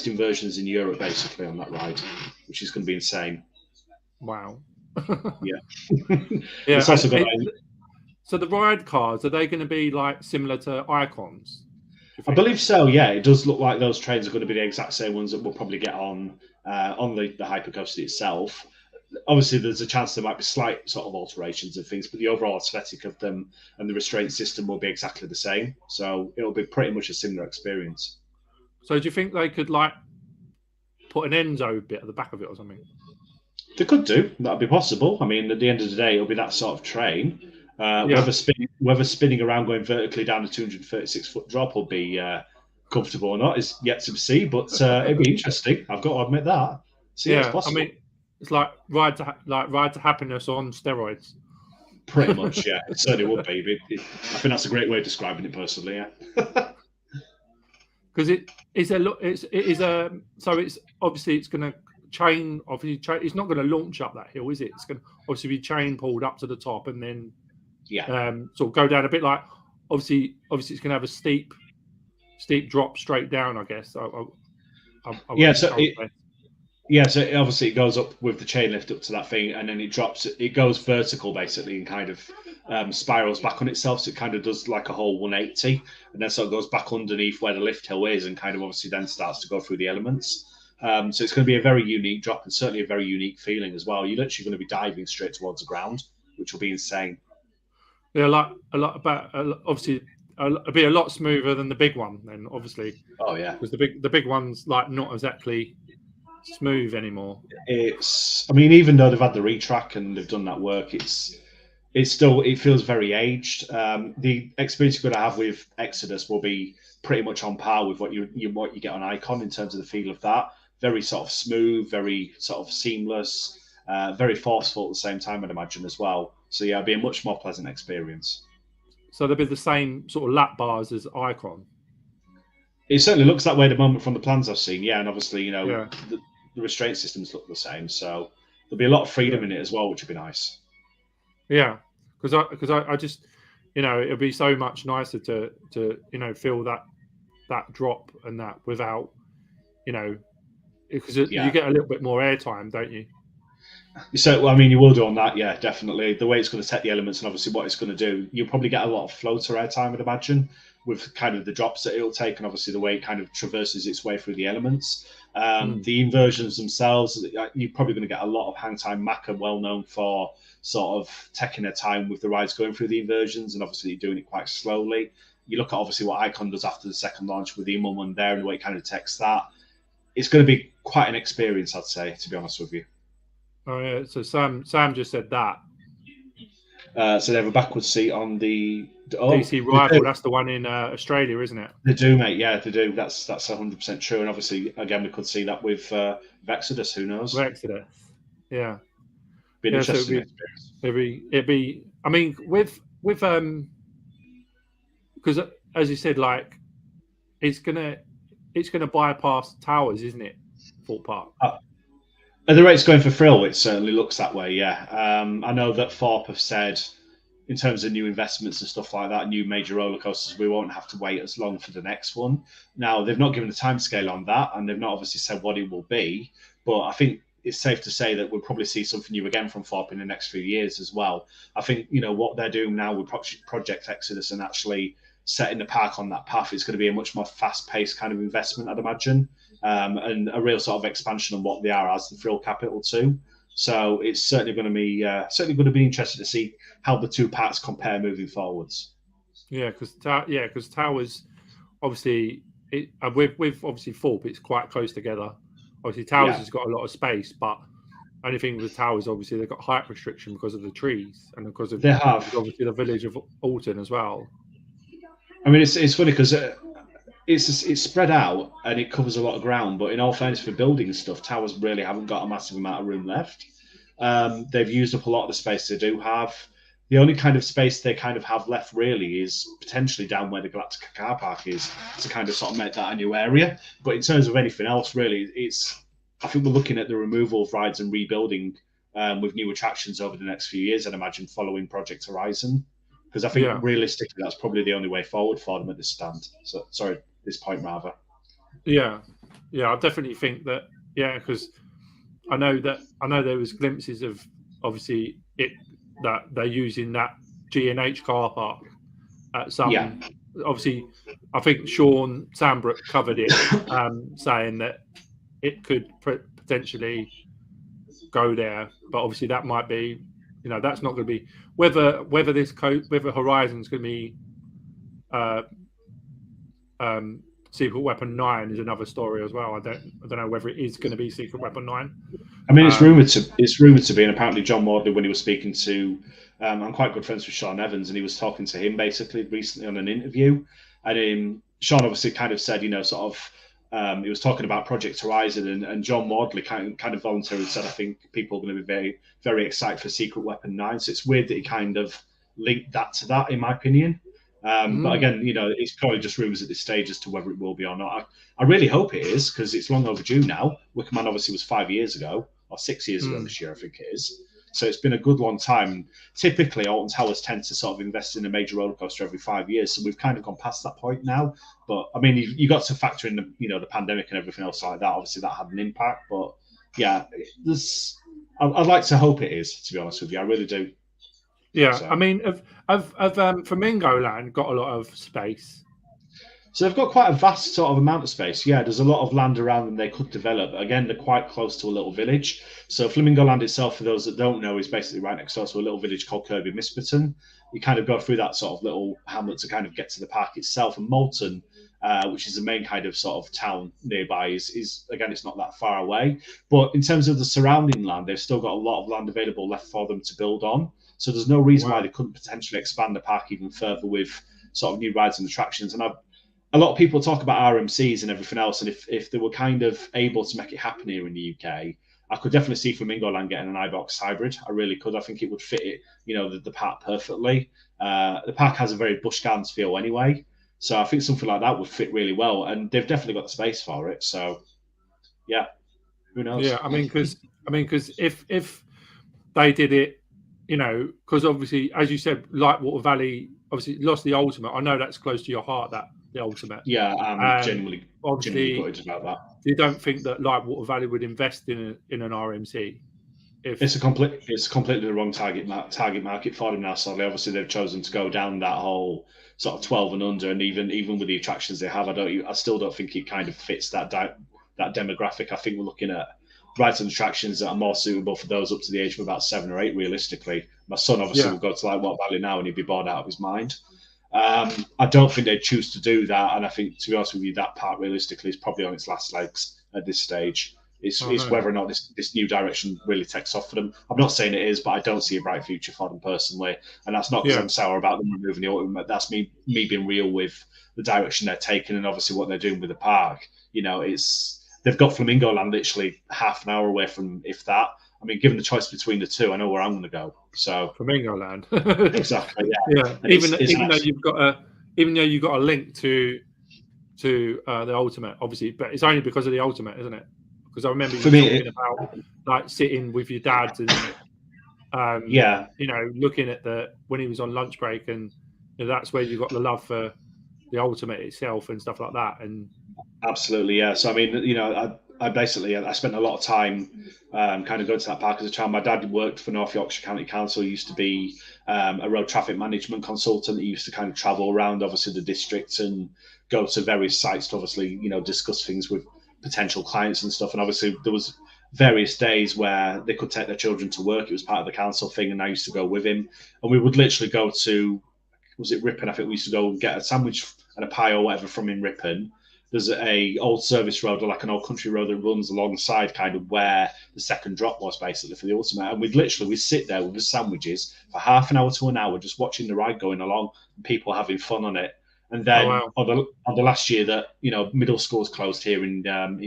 inversions in Europe basically on that ride, which is going to be insane. Wow. Yeah. Yeah. It's also got. So the ride cars, are they going to be like similar to Icons? I believe so. Yeah, it does look like those trains are going to be the exact same ones that we'll probably get on the hypercoaster itself. Obviously, there's a chance there might be slight sort of alterations of things, but the overall aesthetic of them and the restraint system will be exactly the same. So it'll be pretty much a similar experience. So do you think they could like put an Enzo bit at the back of it or something? They could do. That'd be possible. I mean, at the end of the day, it'll be that sort of train. Whether spinning around going vertically down a 236-foot drop will be comfortable or not is yet to be seen, but it'd be interesting. I've got to admit that. So yeah, it's possible. I mean, it's like ride to happiness on steroids. Pretty much, yeah. It certainly would be. I think that's a great way of describing it personally. Yeah. Because it is obviously it's going to chain. Obviously, it's not going to launch up that hill, is it? It's going to obviously be chain pulled up to the top and then sort of go down a bit like obviously it's going to have a steep drop straight down, I guess. So obviously it goes up with the chain lift up to that thing, and then it drops. It goes vertical basically, and kind of spirals back on itself. So it kind of does like a whole 180, and then sort of goes back underneath where the lift hill is, and kind of obviously then starts to go through the elements. So it's going to be a very unique drop, and certainly a very unique feeling as well. You're literally going to be diving straight towards the ground, which will be insane. Yeah, obviously. It'll be a lot smoother than the big one, then obviously. Oh yeah, because the big one's like not exactly smooth anymore. I mean, even though they've had the retrack and they've done that work, it feels very aged. The experience you're going to have with Exodus will be pretty much on par with what you get on Icon in terms of the feel of that. Very sort of smooth, very sort of seamless, very forceful at the same time, I'd imagine as well. So yeah, it'll be a much more pleasant experience. So there'll be the same sort of lap bars as Icon. It certainly looks that way at the moment from the plans I've seen. Yeah, and obviously, the restraint systems look the same. So there'll be a lot of freedom in it as well, which would be nice. Yeah, because I just, it'd be so much nicer to feel that drop and that without, you know, because you Yeah. get a little bit more airtime, don't you? So, I mean, you will do on that, yeah, definitely. The way it's going to set the elements and obviously what it's going to do, you'll probably get a lot of floater airtime, I'd imagine, with kind of the drops that it'll take and obviously the way it kind of traverses its way through the elements. Mm. The inversions themselves, you're probably going to get a lot of hang time. Mac are well known for sort of taking their time with the rides going through the inversions and obviously doing it quite slowly. You look at obviously what Icon does after the second launch with the Imul one there and the way it kind of takes that. It's going to be quite an experience, I'd say, to be honest with you. Oh yeah. So Sam just said that So they have a backward seat on the. Oh, DC they Rival. do. That's the one in Australia, isn't it? They do, mate. Yeah, they do. That's 100% true. And obviously, again, we could see that with Exodus. Who knows? Exodus. Yeah. Be an Yeah. So it'd interesting be experience. it'd be. I mean, with because as you said, like it's gonna it's gonna bypass towers, isn't it? Thought Park. At the rate it's going for Frill, it certainly looks that way. Yeah, I know that Thorpe have said in terms of new investments and stuff like that, new major roller coasters, we won't have to wait as long for the next one. Now they've not given a timescale on that, and they've not obviously said what it will be. But I think it's safe to say that we'll probably see something new again from Thorpe in the next few years as well. I think what they're doing now with Project Exodus and actually setting the park on that path is going to be a much more fast-paced kind of investment, I'd imagine, and a real sort of expansion on what they are as the Thrill Capital too. So it's certainly going to be interesting to see how the two parts compare moving forwards. Yeah, because towers obviously with obviously Thorpe, it's quite close together. Obviously, towers Yeah, has got a lot of space, but only thing with towers, obviously, they've got height restriction because of the trees and because of they have. obviously the village of Alton as well. I mean, it's funny because it's spread out and it covers a lot of ground. But in all fairness, for building stuff, towers really haven't got a massive amount of room left. They've used up a lot of the space they do have. The only kind of space they kind of have left really is potentially down where the Galactica car park is to kind of sort of make that a new area. But in terms of anything else, really, I think we're looking at the removal of rides and rebuilding with new attractions over the next few years, I'd imagine, following Project Horizon. Because I think Yeah, realistically, that's probably the only way forward for them at this stand. So, sorry, this point rather. yeah, yeah. I definitely think that. Yeah, because I know there was glimpses of obviously it that they're using that G&H car park at Yeah, some. Obviously, I think Sean Sambrook covered it, saying that it could potentially go there, but obviously that might be, that's not going to be whether whether Horizon's going to be uh, Secret Weapon 9 is another story as well. I don't know whether it is going to be Secret Weapon 9. I mean, Um, it's rumored to be, and apparently John Wardley, when he was speaking to, I'm quite good friends with Sean Evans, and he was talking to him basically recently on an interview, and Sean obviously kind of said, sort of, he was talking about Project Horizon, and John Wardley kind of voluntarily said, I think people are going to be very, very excited for Secret Weapon 9. So it's weird that he kind of linked that to that, in my opinion. But mm, again, it's probably just rumours at this stage as to whether it will be or not. I really hope it is because it's long overdue now. Wickerman obviously was 5 years ago or 6 years ago mm, this year, I think it is. So it's been a good long time. Typically, Alton Towers tend to sort of invest in a major roller coaster every 5 years, so we've kind of gone past that point now. But I mean, you got to factor in the pandemic and everything else like that. Obviously, that had an impact. But yeah, I'd like to hope it is. To be honest with you, I really do. yeah, I So. mean, have Flamingo Land got a lot of space? So they've got quite a vast sort of amount of space. Yeah, there's a lot of land around them they could develop. Again, they're quite close to a little village. So Flamingo Land itself, for those that don't know, is basically right next door to a little village called Kirby Misperton. You kind of go through that sort of little hamlet to kind of get to the park itself. And Moulton, which is the main kind of sort of town nearby, is again, it's not that far away. But in terms of the surrounding land, they've still got a lot of land available left for them to build on. So there's no reason why Wow. they couldn't potentially expand the park even further with sort of new rides and attractions. And a lot of people talk about RMCs and everything else, and if they were kind of able to make it happen here in the UK, I could definitely see Flamingo Land getting an iBox hybrid. I really could. I think it would fit it, the park perfectly. The park has a very Busch Gardens feel anyway, so I think something like that would fit really well, and they've definitely got the space for it. So yeah, who knows? Yeah, I mean, because if they did it because obviously, as you said, Lightwater Valley obviously lost the Ultimate. I know that's close to your heart, that the Ultimate. Yeah, I'm genuinely Obviously, gutted about that. you don't think that Lightwater Valley would invest in an RMC? It's completely the wrong target market for them now. Sadly, obviously they've chosen to go down that whole sort of 12 and under, and even with the attractions they have, I still don't think it kind of fits that that demographic. I think we're looking at rides and attractions that are more suitable for those up to the age of about 7 or 8. Realistically, my son obviously will go to Lightwater Valley now, and he'd be bored out of his mind. I don't think they'd choose to do that, and I think, to be honest with you, that part realistically is probably on its last legs at this stage. It's whether or not this new direction really takes off for them. I'm not saying it is, but I don't see a bright future for them personally, and that's not because I'm sour about them removing the Ultimate. That's me being real with the direction they're taking and obviously what they're doing with the park. They've got Flamingo Land literally half an hour away from, if that. I mean, given the choice between the two, I know where I'm going to go. So Flamingo Land, exactly, yeah. Even though you've got a link to the Ultimate, obviously, but it's only because of the Ultimate, isn't it? Because I remember you talking about like sitting with your dad and looking at when he was on lunch break, and that's where you got the love for the Ultimate itself and stuff like that. And absolutely, yeah. So I mean, I spent a lot of time kind of going to that park as a child. My dad worked for North Yorkshire County Council. He used to be a road traffic management consultant. He used to kind of travel around, obviously, the district and go to various sites to obviously, discuss things with potential clients and stuff. And obviously, there was various days where they could take their children to work. It was part of the council thing, and I used to go with him. And we would literally go to, was it Ripon? I think we used to go and get a sandwich and a pie or whatever from in Ripon. There's a old service road, or like an old country road that runs alongside kind of where the second drop was basically for the Ultimate. And we'd sit there with the sandwiches for half an hour to an hour, just watching the ride going along and people having fun on it. And then on the last year that, middle school's closed here in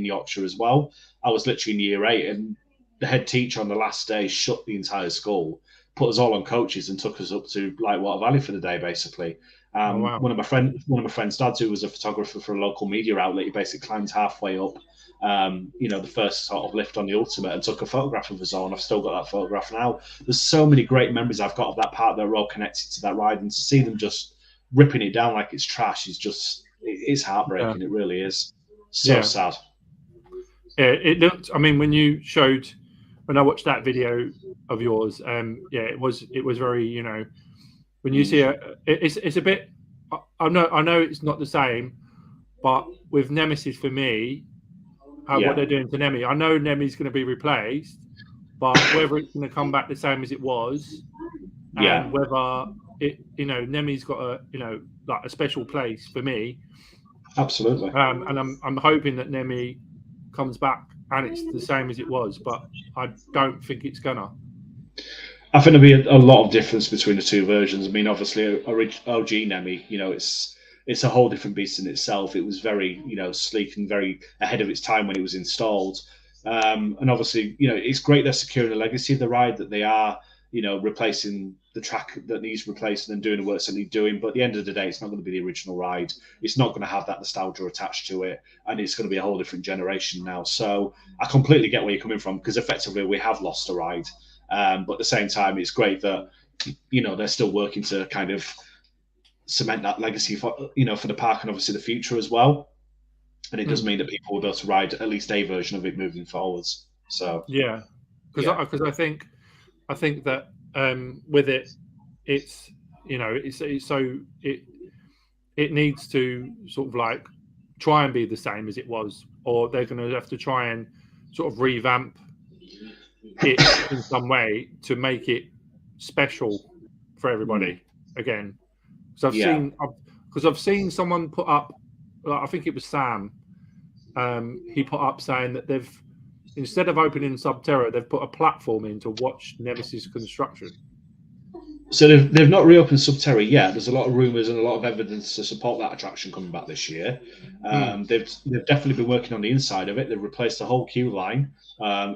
Yorkshire as well, I was literally in year 8, and the head teacher on the last day shut the entire school, put us all on coaches and took us up to Lightwater Valley for the day, basically. One of my friend's dads, who was a photographer for a local media outlet, he basically climbed halfway up, the first sort of lift on the Ultimate and took a photograph of us all. And I've still got that photograph now. There's so many great memories I've got of that part that are all connected to that ride, and to see them just ripping it down like it's trash it's heartbreaking. It really is. So sad. Yeah, it looked. I mean, when I watched that video of yours, it was very, when you see it's a bit. I know it's not the same, but with Nemesis for me, what they're doing to Nemi, I know Nemi's going to be replaced, but whether it's going to come back the same as it was, and whether Nemi's got a special place for me. Absolutely. And I'm hoping that Nemi comes back and it's the same as it was, but I don't think it's gonna. I think there'll be a lot of difference between the two versions. I mean, obviously, OG Nemi, it's a whole different beast in itself. It was very, sleek and very ahead of its time when it was installed. And obviously, it's great they're securing the legacy of the ride, that they are, replacing the track that needs replacing and doing the work that needs doing. But at the end of the day, it's not going to be the original ride. It's not going to have that nostalgia attached to it, and it's going to be a whole different generation now. So I completely get where you're coming from, because effectively we have lost a ride. But at the same time, it's great that they're still working to kind of cement that legacy for for the park and obviously the future as well. And it does mean that people will be able to ride at least a version of it moving forwards. So because I think that with it, it's it needs to sort of like try and be the same as it was, or they're going to have to try and sort of revamp it in some way to make it special for everybody again. Because I've seen someone put up, I think it was Sam, he put up saying that they've, instead of opening Subterra, they've put a platform in to watch Nemesis construction. So they've not reopened Subterra yet. There's a lot of rumours and a lot of evidence to support that attraction coming back this year. They've definitely been working on the inside of it. They've replaced the whole queue line.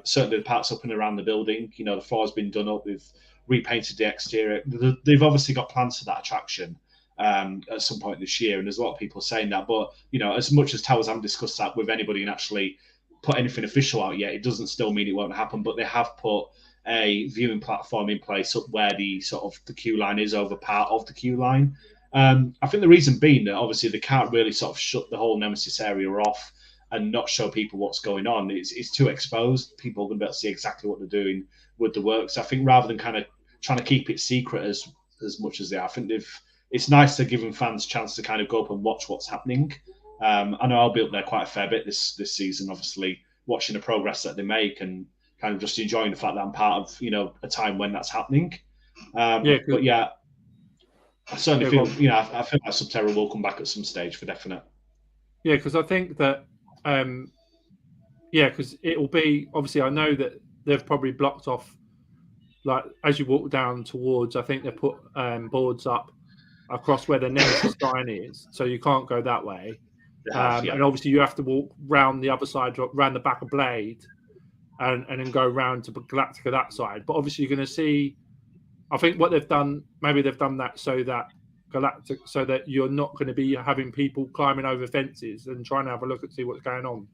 Certainly the parts up and around the building. The floor's been done up. They've repainted the exterior. They've obviously got plans for that attraction at some point this year, and there's a lot of people saying that. But as much as Towers haven't discussed that with anybody and actually put anything official out yet, it doesn't still mean it won't happen. But they have put a viewing platform in place up where the sort of the queue line is over part of the queue line. I think the reason being that obviously they can't really sort of shut the whole Nemesis area off and not show people what's going on. It's too exposed. People are going to be able to see exactly what they're doing with the work. So I think rather than kind of trying to keep it secret as much as they are, I think it's nice to giving fans a chance to kind of go up and watch what's happening. I know I'll be up there quite a fair bit this season, obviously watching the progress that they make and kind of just enjoying the fact that I'm part of a time when that's happening. But yeah, I certainly feel I feel like Subterra will come back at some stage for definite. Yeah, because I think that because it will be obviously. I know that they've probably blocked off, like as you walk down towards. I think they put boards up across where the Nemesis sign is, so you can't go that way. And obviously you have to walk round the other side, round the back of Blade, and then go round to Galactica that side. But obviously you're going to see. I think what they've done, maybe they've done that so that so that you're not going to be having people climbing over fences and trying to have a look and see what's going on.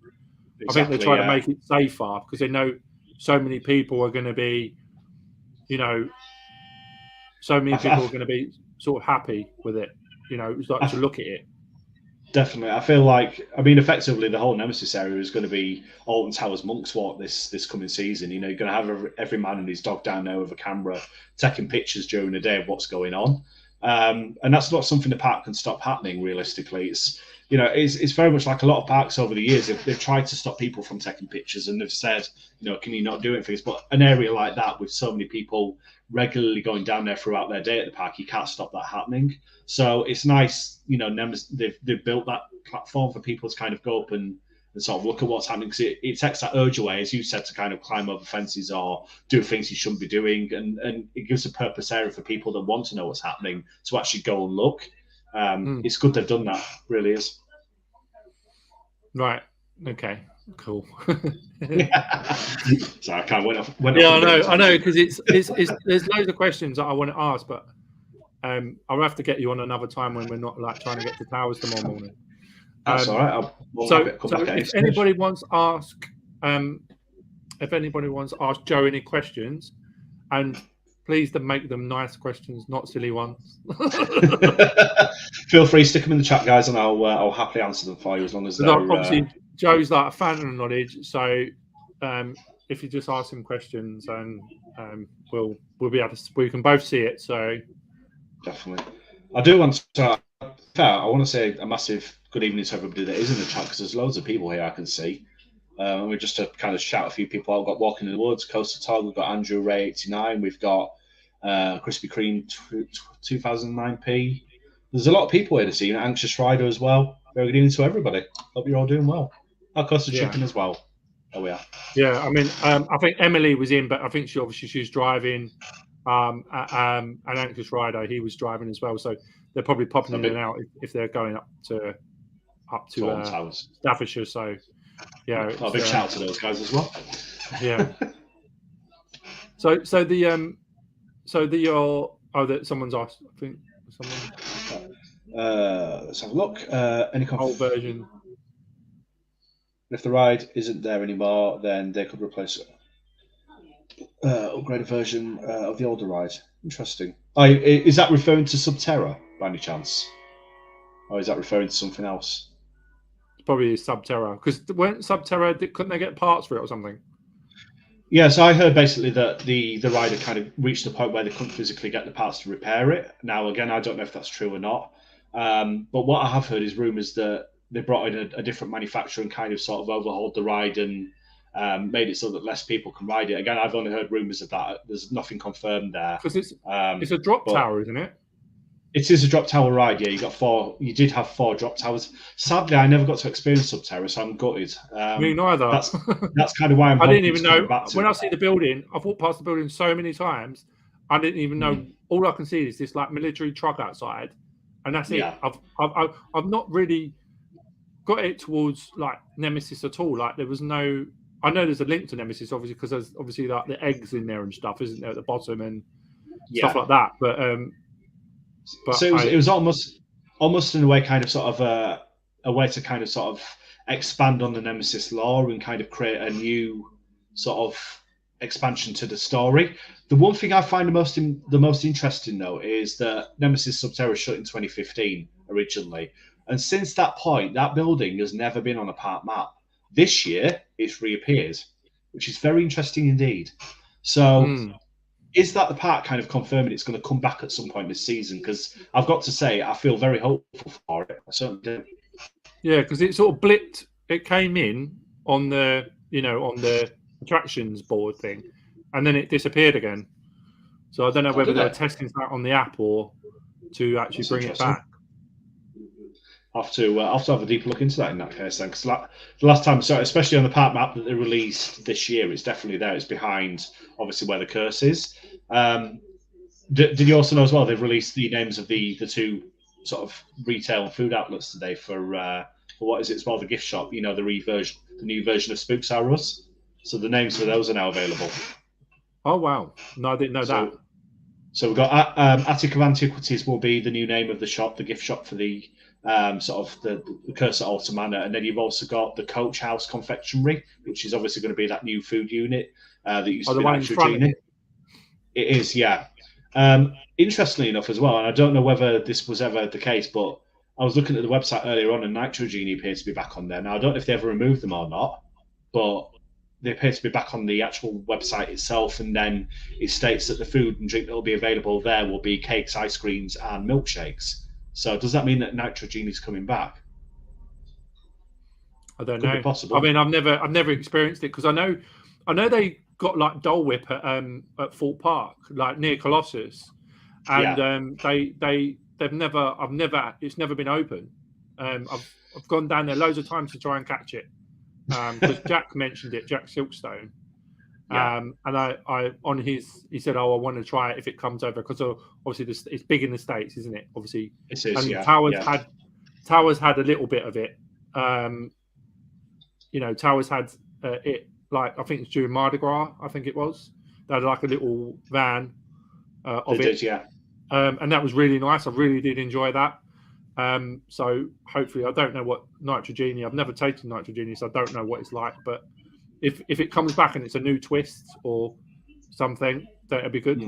Exactly, I think they're trying to make it safer because they know so many people are going to be, so many people are going to be sort of happy with it, like to look at it. Definitely. I feel like, effectively the whole Nemesis area is going to be Alton Towers Monk's Walk this coming season. You're going to have every man and his dog down there with a camera taking pictures during the day of what's going on. And that's not something the park can stop happening realistically. It's very much like a lot of parks over the years. They've tried to stop people from taking pictures and they've said, can you not do it for this? But an area like that with so many people regularly going down there throughout their day at the park, you can't stop that happening. So it's nice, they've built that platform for people to kind of go up and sort of look at what's happening, because it takes that urge away, as you said, to kind of climb over fences or do things you shouldn't be doing, and it gives a purpose area for people that want to know what's happening to actually go and look. It's good they've done that, really is. Right. Okay. Cool. So I kind of went off. I know, because it's there's loads of questions that I want to ask, but I'll have to get you on another time when we're not like trying to get to Towers tomorrow morning. That's all right. So if anybody wants to ask Joe any questions, and please make them nice questions, not silly ones. Feel free to stick them in the chat, guys, and I'll happily answer them for you as long as they're obviously Joe's like a fountain of knowledge, so if you just ask him questions, and we'll be able to, we can both see it. So definitely, I do want to. I want to say a massive good evening to everybody that is in the chat, because there's loads of people here I can see. And we're just to kind of shout a few people out. We've got Walking in the Woods, Coastal Tog, we've got Andrew Ray 89, we've got Krispy Kreme 2009p. There's a lot of people here this evening. Anxious Rider as well. Very good evening to everybody. Hope you're all doing well. Our Coastal Chicken as well. There we are. Yeah, I think Emily was in, but I think she's driving. And Anxious Rider, he was driving as well. So they're probably popping in and out if they're going up to Staffordshire. So yeah, a big shout out to those guys as well. Yeah. That someone's asked. I think someone. Let's have a look. Any whole version. If the ride isn't there anymore, then they could replace it. Upgraded version of the older ride. Interesting. Is that referring to Subterra by any chance, or is that referring to something else? It's probably Subterra, because weren't Subterra, couldn't they get parts for it or something? Yeah, so I heard basically that the rider kind of reached the point where they couldn't physically get the parts to repair it. Now, again, I don't know if that's true or not. But what I have heard is rumours that they brought in a different manufacturer and kind of sort of overhauled the ride and made it so that less people can ride it. Again, I've only heard rumours of that. There's nothing confirmed there. Because it's a drop tower, isn't it? It is a drop tower ride, yeah. You did have 4 drop towers. Sadly, I never got to experience Subterra, so I'm gutted. Me neither. That's kind of why I didn't even know. When I see the building, I've walked past the building so many times, I didn't even know. All I can see is this like military truck outside, and that's it. Yeah. I've not really got it towards like Nemesis at all. Like there was no. I know there's a link to Nemesis, obviously, because there's obviously like the eggs in there and stuff, isn't there, at the bottom and stuff like that. But so it was almost in a way kind of sort of a way to kind of sort of expand on the Nemesis lore and kind of create a new sort of expansion to the story. The one thing I find the most interesting though is that Nemesis Subterra shut in 2015 originally, and since that point, that building has never been on a park map. This year, it's reappeared, which is very interesting indeed. So, is that the park kind of confirming it's going to come back at some point this season? Because I've got to say, I feel very hopeful for it. I certainly do. Yeah, because it sort of blipped. It came in on the on the attractions board thing, and then it disappeared again. So I don't know whether they were testing that on the app or to actually bring it back. I'll have to have a deeper look into that in that case then, because the last time, so especially on the park map that they released this year, it's definitely there. It's behind, obviously, where the curse is. Did you also know as well they've released the names of the two sort of retail and food outlets today for what is it? It's more the gift shop. You know, the new version of Spooks R Us. So the names for those are now available. Oh wow! No, I didn't know that. So we've got Attic of Antiquities will be the new name of the shop, the gift shop for the sort of the Curse at Altar Manor, and then you've also got the Coach House Confectionery, which is obviously going to be that new food unit that used to be Nitrogeni. It is, yeah. Interestingly enough, as well, and I don't know whether this was ever the case, but I was looking at the website earlier on, and Nitrogeni appears to be back on there now. I don't know if they ever removed them or not, but they appear to be back on the actual website itself, and then it states that the food and drink that will be available there will be cakes, ice creams, and milkshakes. So does that mean that Nitrogeni is coming back? I don't know. Be possible. I mean, I've never experienced it because I know they got like Dole Whip at Fort Park, like near Colossus, and it's never been open. I've gone down there loads of times to try and catch it because Jack mentioned it, Jack Silkstone. And he said, "Oh, I want to try it if it comes over because obviously it's big in the States, isn't it? Obviously, it is. And Towers had a little bit of it. Towers had it like I think it's during Mardi Gras. I think it was. They had like a little van of it. Did, yeah. And that was really nice. I really did enjoy that. So hopefully, I don't know what Nitrogeni. I've never tasted Nitrogeni, so I don't know what it's like, but. If it comes back and it's a new twist or something, that'd be good.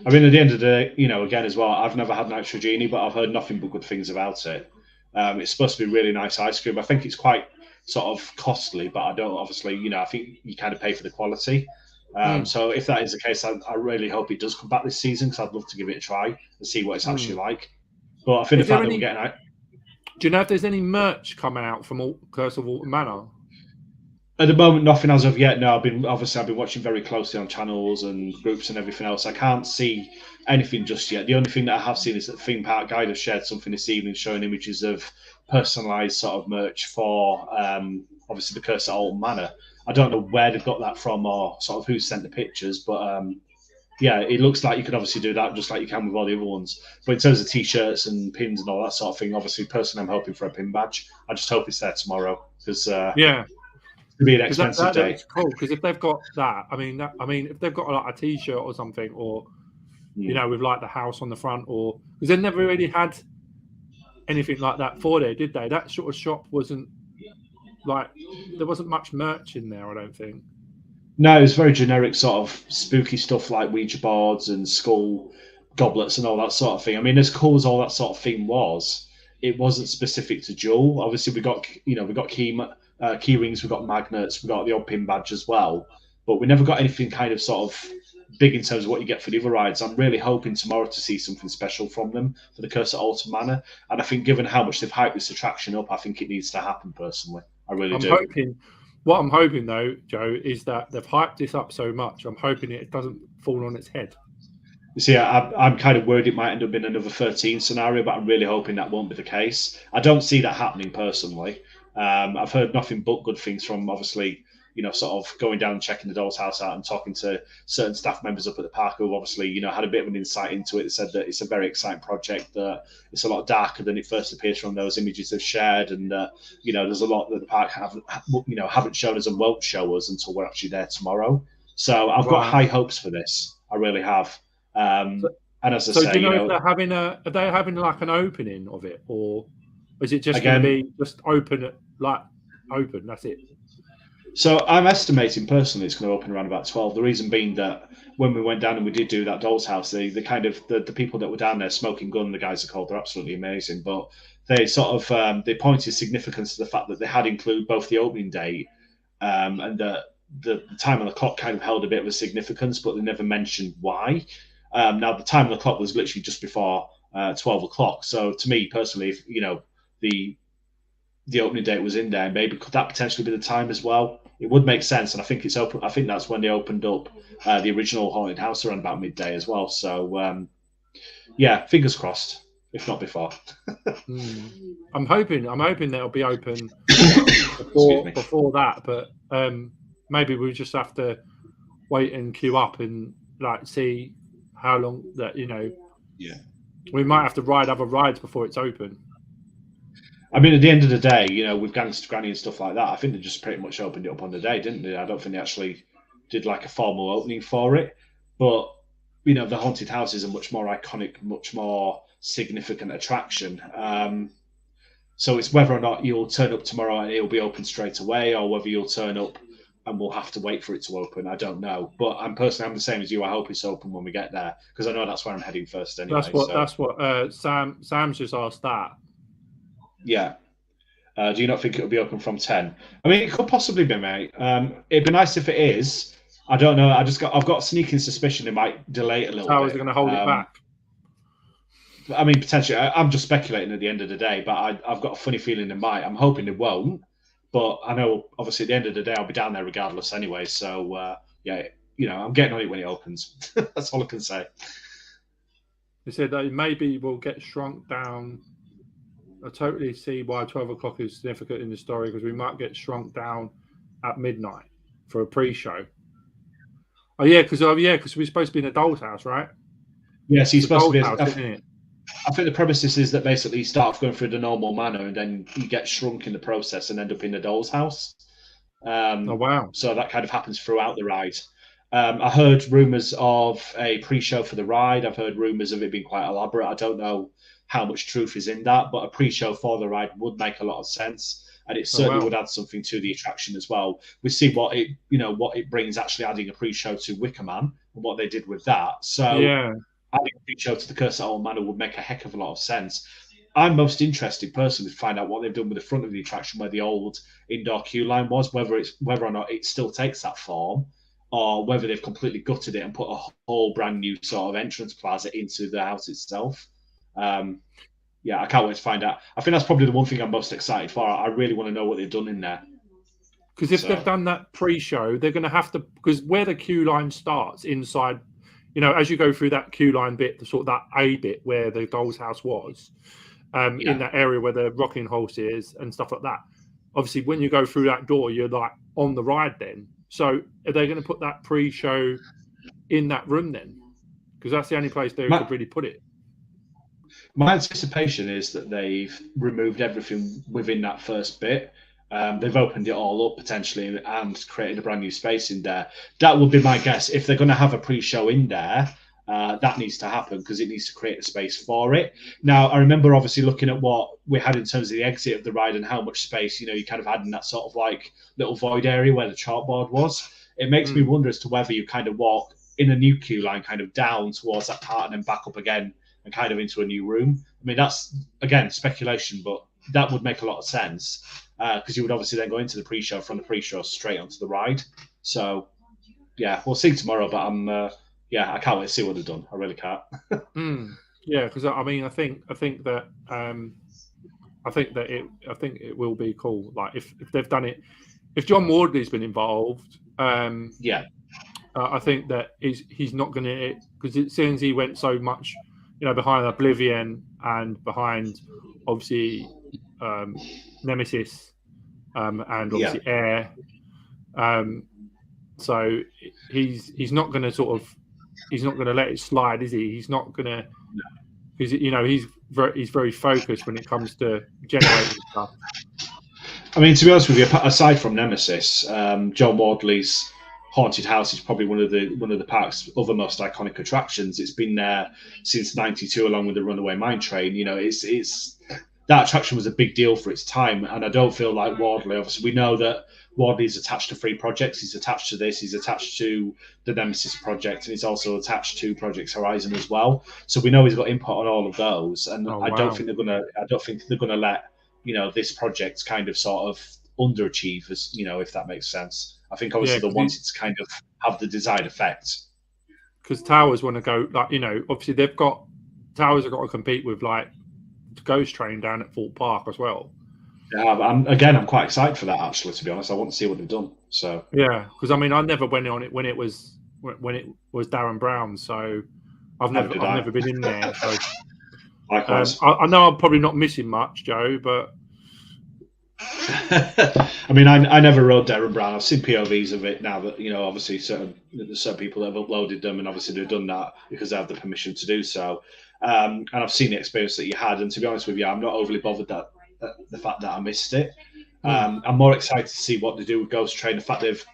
I mean, at the end of the day, again as well, I've never had Nitrogeni, but I've heard nothing but good things about it. It's supposed to be really nice ice cream. I think it's quite sort of costly, but I don't obviously, I think you kind of pay for the quality. So if that is the case, I really hope it does come back this season because I'd love to give it a try and see what it's actually like. But I think the fact that we're getting out. Do you know if there's any merch coming out from Curse of Altar Manor? At the moment, nothing as of yet. No, I've been watching very closely on channels and groups and everything else. I can't see anything just yet. The only thing that I have seen is that Theme Park Guide have shared something this evening showing images of personalised sort of merch for obviously the Curse at Altar Manor. I don't know where they've got that from or sort of who sent the pictures, but yeah, it looks like you can obviously do that just like you can with all the other ones. But in terms of T-shirts and pins and all that sort of thing, obviously, personally, I'm hoping for a pin badge. I just hope it's there tomorrow because to be an expensive day. That's cool because if they've got that, I mean, if they've got like a T-shirt or something, or with like the house on the front, or because they never really had anything like that for there, did they? That sort of shop wasn't like there wasn't much merch in there. I don't think. No, it was very generic sort of spooky stuff like Ouija boards and skull goblets and all that sort of thing. I mean, as cool as all that sort of thing was, it wasn't specific to Jewel. Obviously, we got key rings, we've got magnets, we've got the odd pin badge as well, but we never got anything kind of sort of big in terms of what you get for the other rides. I'm really hoping tomorrow to see something special from them for the Curse at Altar Manor, and I think given how much they've hyped this attraction up, I think it needs to happen personally. I really do. What I'm hoping though, Joe, is that they've hyped this up so much, I'm hoping it doesn't fall on its head. You see, I'm kind of worried it might end up being another 13 scenario, but I'm really hoping that won't be the case. I don't see that happening personally. I've heard nothing but good things from obviously, sort of going down and checking the doll's house out and talking to certain staff members up at the park who obviously, had a bit of an insight into it. They said that it's a very exciting project, that it's a lot darker than it first appears from those images they've shared. And, there's a lot that the park haven't shown us and won't show us until we're actually there tomorrow. So I've got high hopes for this. I really have. And as I say, do you know if are they having like an opening of it, or is it just going to be just open? That's it. So I'm estimating personally it's going to open around about 12. The reason being that when we went down and we did do that doll's house, the kind of the people that were down there smoking gun, the guys are called, they're absolutely amazing. But they sort of they pointed significance to the fact that they had included both the opening date and the time on the clock kind of held a bit of a significance, but they never mentioned why. Now the time on the clock was literally just before 12 o'clock. So to me personally, if the the opening date was in there, maybe could that potentially be the time as well? It would make sense, and I think it's open. I think that's when they opened up the original haunted house around about midday as well. So yeah, fingers crossed, if not before. I'm hoping that'll be open before that, but maybe we just have to wait and queue up and like see how long that Yeah. we might have to ride other rides before it's open. I mean, at the end of the day, with Gangster Granny and stuff like that, I think they just pretty much opened it up on the day, didn't they? I don't think they actually did like a formal opening for it. But, the haunted house is a much more iconic, much more significant attraction. So it's whether or not you'll turn up tomorrow and it'll be open straight away, or whether you'll turn up and we'll have to wait for it to open. I don't know. But I'm the same as you. I hope it's open when we get there, because I know that's where I'm heading first anyway. That's what Sam's just asked that. Yeah. Do you not think it'll be open from 10? I mean, it could possibly be, mate. It'd be nice if it is. I don't know. I've got a sneaking suspicion it might delay it a little bit. How is it going to hold it back? I mean, potentially. I'm just speculating at the end of the day, but I've got a funny feeling it might. I'm hoping it won't, but I know obviously at the end of the day I'll be down there regardless anyway. So yeah, I'm getting on it when it opens. That's all I can say. They said that maybe will get shrunk down. I totally see why 12 o'clock is significant in the story, because we might get shrunk down at midnight for a pre-show. Oh yeah, because we're supposed to be in a doll's house, right? Yes, he's supposed to be. House, isn't it? I think the premise is that basically you start off going through the normal manner and then you get shrunk in the process and end up in the doll's house. Oh wow! So that kind of happens throughout the ride. I heard rumours of a pre-show for the ride. I've heard rumours of it being quite elaborate. I don't know how much truth is in that, but a pre-show for the ride would make a lot of sense, and it certainly would add something to the attraction as well. We see what it brings, actually adding a pre-show to Wicker Man and what they did with that. So yeah, adding a pre-show to the Curse at Old Manor would make a heck of a lot of sense. I'm most interested personally to find out what they've done with the front of the attraction, where the old indoor queue line was, whether or not it still takes that form, or whether they've completely gutted it and put a whole brand new sort of entrance plaza into the house itself. Yeah, I can't wait to find out. I think that's probably the one thing I'm most excited for. I really want to know what they've done in there. Because if they've done that pre-show, they're going to have to, because where the queue line starts inside, as you go through that queue line bit, the sort of that A bit where the doll's house was, in that area where the rocking horse is and stuff like that. Obviously, when you go through that door, you're like on the ride then. So are they going to put that pre-show in that room then? Because that's the only place they could really put it. My anticipation is that they've removed everything within that first bit. They've opened it all up potentially and created a brand new space in there. That would be my guess. If they're going to have a pre-show in there, that needs to happen, because it needs to create a space for it. Now, I remember obviously looking at what we had in terms of the exit of the ride and how much space, you kind of had in that sort of like little void area where the chalkboard was. It makes me wonder as to whether you kind of walk in a new queue line kind of down towards that part and then back up again and kind of into a new room. I mean, that's, again, speculation, but that would make a lot of sense, because you would obviously then go into the pre-show, from the pre-show straight onto the ride. So, yeah, we'll see tomorrow, but I can't wait to see what they've done. I really can't. Yeah, because I mean, I think that it will be cool. Like if they've done it, if John Wardley's been involved, I think that he's not going to, because it seems he went so much, behind Oblivion and behind obviously Nemesis and obviously Air. So he's not going to he's not going to let it slide, is he? He's not going to, because he's very focused when it comes to generating stuff. I mean, to be honest with you, aside from Nemesis, John Wardley's Haunted House is probably one of the park's other most iconic attractions. It's been there since '92, along with the Runaway Mine Train. It's that attraction was a big deal for its time, and I don't feel like Wardley. Obviously, we know that Ward is attached to 3 projects. He's attached to this. He's attached to the Nemesis project, and he's also attached to Project Horizon as well. So we know he's got input on all of those. And Oh I don't wow. think they're gonna. I don't think they're gonna let this project kind of sort of underachieve, as if that makes sense. I think Yeah, obviously they want it to kind of have the desired effect. because Towers want to go like obviously they've got Towers have got to compete with like Ghost Train down at Fort Park as well. Yeah, I'm quite excited for that. Actually, to be honest, I want to see what they've done. So yeah, because I mean I never went on it when it was Darren Brown, so I've never been in there. So likewise. I know I'm probably not missing much, Joe, but I mean, I never rode Darren Brown. I've seen POVs of it now that obviously certain people that have uploaded them, and obviously they've done that because they have the permission to do so. And I've seen the experience that you had, and to be honest with you, I'm not overly bothered that the fact that I missed it. I'm more excited to see what they do with Ghost Train. The fact they've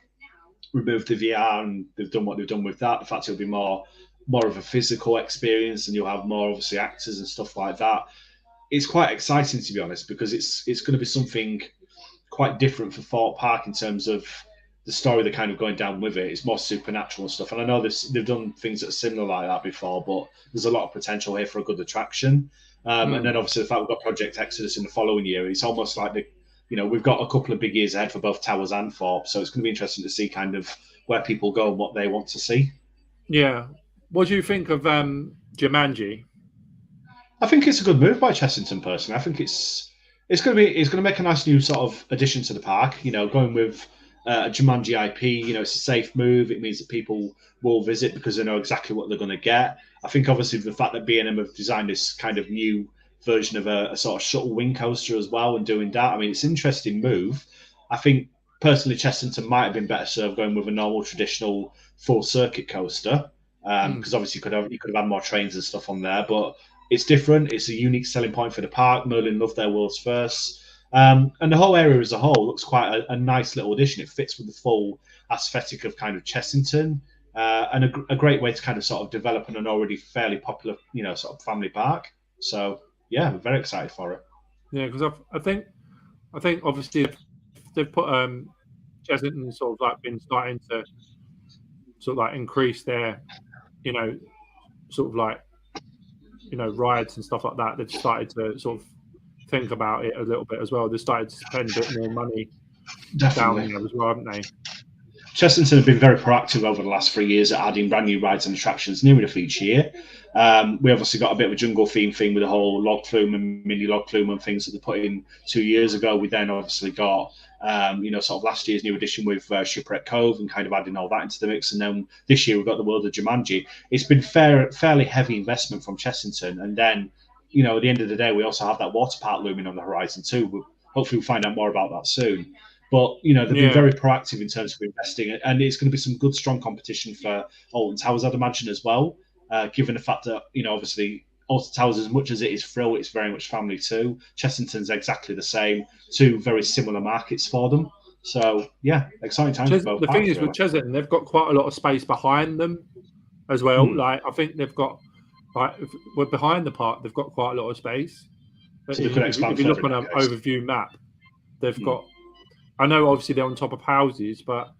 removed the VR and they've done what they've done with that. The fact it'll be more of a physical experience, and you'll have more obviously actors and stuff like that. It's quite exciting, to be honest, because it's going to be something quite different for Fort Park in terms of the story they're kind of going down with it. It's more supernatural and stuff. And I know they've done things that are similar like that before, but there's a lot of potential here for a good attraction. And then obviously the fact we've got Project Exodus in the following year, it's almost like we've got a couple of big years ahead for both Towers and Thorpe. So it's going to be interesting to see kind of where people go and what they want to see. Yeah. What do you think of Jumanji? I think it's a good move by Chessington. Personally, I think it's going to make a nice new sort of addition to the park. Going with a Jumanji IP. It's a safe move. It means that people will visit because they know exactly what they're going to get. I think obviously the fact that B&M have designed this kind of new version of a sort of shuttle wing coaster as well and doing that. I mean, it's an interesting move. I think personally Chessington might have been better served going with a normal traditional full circuit coaster because obviously you could have had more trains and stuff on there, but it's different. It's a unique selling point for the park. Merlin loved their world's first. And the whole area as a whole looks quite a nice little addition. It fits with the full aesthetic of kind of Chessington and a great way to kind of sort of develop an already fairly popular, sort of family park. So, yeah, I'm very excited for it. Yeah, because I think obviously they've put Chessington sort of like been starting to sort of like increase their, sort of like, rides and stuff like that. They've started to sort of think about it a little bit as well. They started to spend a bit more money down there as well, haven't they? Chessington have been very proactive over the last 3 years at adding brand new rides and attractions new enough each year. We obviously got a bit of a jungle theme thing with the whole log flume and mini log flume and things that they put in 2 years ago. We then obviously got, sort of last year's new addition with Shipwreck Cove and kind of adding all that into the mix. And then this year we've got the world of Jumanji. It's been fairly heavy investment from Chessington. And then, at the end of the day, we also have that water park looming on the horizon too. Hopefully we'll find out more about that soon. But they've been very proactive in terms of investing, and it's going to be some good, strong competition for Alton Towers, I'd imagine, as well. Given the fact that obviously Alton Towers, as much as it is Frill, it's very much family too. Chessington's exactly the same. Two very similar markets for them. So yeah, exciting times for both. The thing is with Chessington, they've got quite a lot of space behind them as well. Like I think they've got we're behind the park. They've got quite a lot of space. But if you look on an overview map, they've got. I know obviously they're on top of houses, but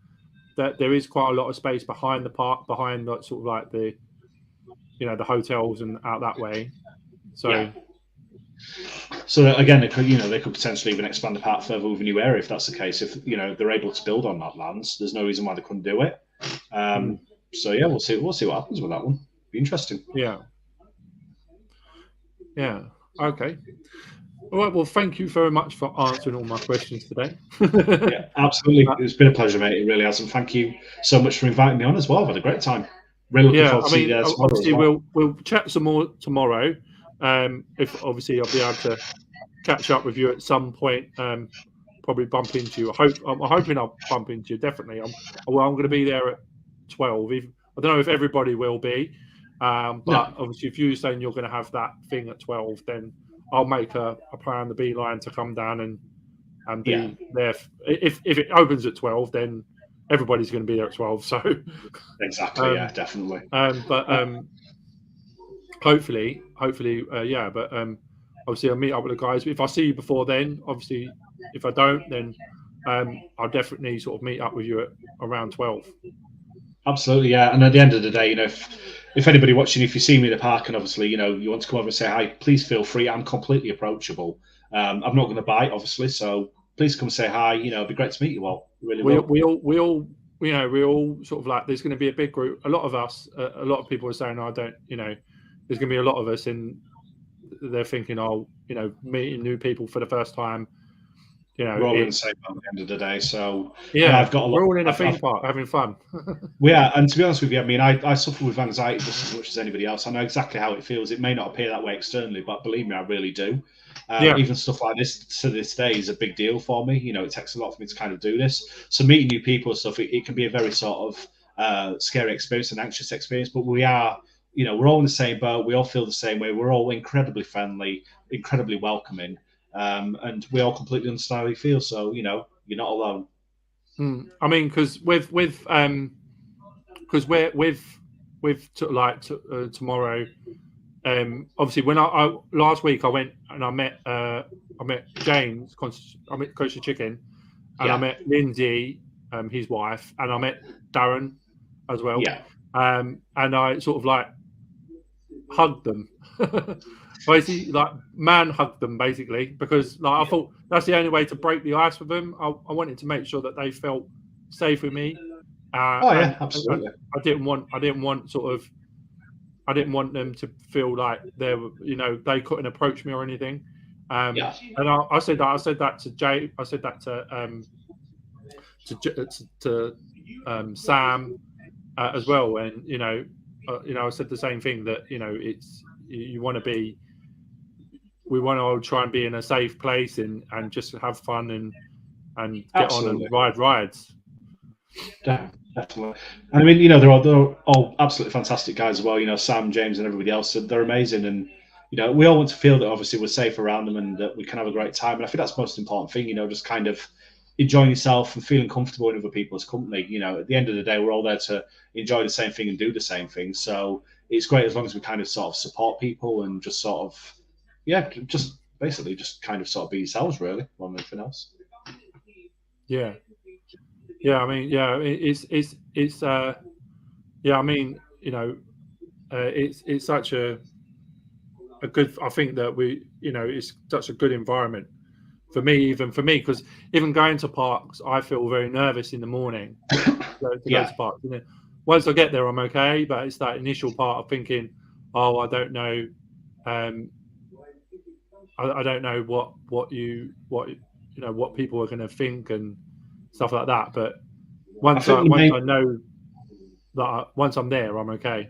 there is quite a lot of space behind the park, behind that sort of like the, the hotels and out that way. So, so again, they could potentially even expand the park further with a new area if that's the case. If they're able to build on that land, there's no reason why they couldn't do it. So yeah, we'll see what happens with that one. Be interesting. Yeah. Okay. All right. Well, thank you very much for answering all my questions today. Yeah, absolutely. It's been a pleasure, mate. It really has. And thank you so much for inviting me on as well. I've had a great time. Really looking forward to seeing you tomorrow. Obviously, we'll chat some more tomorrow. If obviously I'll be able to catch up with you at some point. Probably bump into you. I'm hoping I'll bump into you. Definitely. I'm going to be there at 12. I don't know if everybody will be, but obviously, if you're saying you're going to have that thing at 12, then I'll make a plan, the beeline to come down and be there. If it opens at 12, then everybody's going to be there at 12. So exactly, definitely. But hopefully, But obviously, I'll meet up with the guys. If I see you before then, obviously, if I don't, then I'll definitely sort of meet up with you at around 12. Absolutely, yeah. And at the end of the day, if anybody watching, if you see me in the park and obviously, you want to come over and say hi, please feel free. I'm completely approachable. I'm not going to bite, obviously, so please come say hi. It'd be great to meet you all. It really We will. we all we all we all sort of like there's going to be a big group. A lot of us, a lot of people are saying, I don't, there's going to be a lot of us, and they're thinking, oh, meeting new people for the first time. We're all in the same boat at the end of the day. So, and Yeah, I've got a lot. we're all in a theme I've park having fun. Yeah, and to be honest with you, I mean, I suffer with anxiety just as much as anybody else. I know exactly how it feels. It may not appear that way externally, but believe me, I really do. Yeah. Even stuff like this to this day is a big deal for me. It takes a lot for me to kind of do this. So meeting new people and stuff, it can be a very sort of scary experience, an anxious experience. But we are, we're all in the same boat. We all feel the same way. We're all incredibly friendly, incredibly welcoming, and we all completely understand how we feel. So you're not alone. I mean, because tomorrow. Obviously, when I last week I went and I met James, I met Kosher Chicken, and I met Lindsay, his wife, and I met Darren as well. Yeah. And I sort of like hugged them. Basically, like man hugged them, basically, because like I thought that's the only way to break the ice with them. I wanted to make sure that they felt safe with me. Absolutely. I didn't want them to feel like they couldn't approach me or anything. And I said that to Jay. I said that to Sam as well. And I said the same thing that we want to try and be in a safe place and just have fun and get on and ride rides. Definitely. And I mean, they're all absolutely fantastic guys as well. Sam, James, and everybody else. They're amazing, and we all want to feel that obviously we're safe around them and that we can have a great time. And I think that's the most important thing. Just kind of enjoying yourself and feeling comfortable in other people's company. At the end of the day, we're all there to enjoy the same thing and do the same thing. So it's great as long as we kind of sort of support people and just sort of, just basically just kind of sort of be yourselves, really, more than anything else. Yeah. Yeah, I mean, yeah, it's I mean, it's such a good. I think that it's such a good environment for me, because even going to parks, I feel very nervous in the morning to go to parks. Once I get there, I'm okay, but it's that initial part of thinking, oh, I don't know, I don't know what people are going to think and stuff like that. But once I know that once I'm there, I'm okay.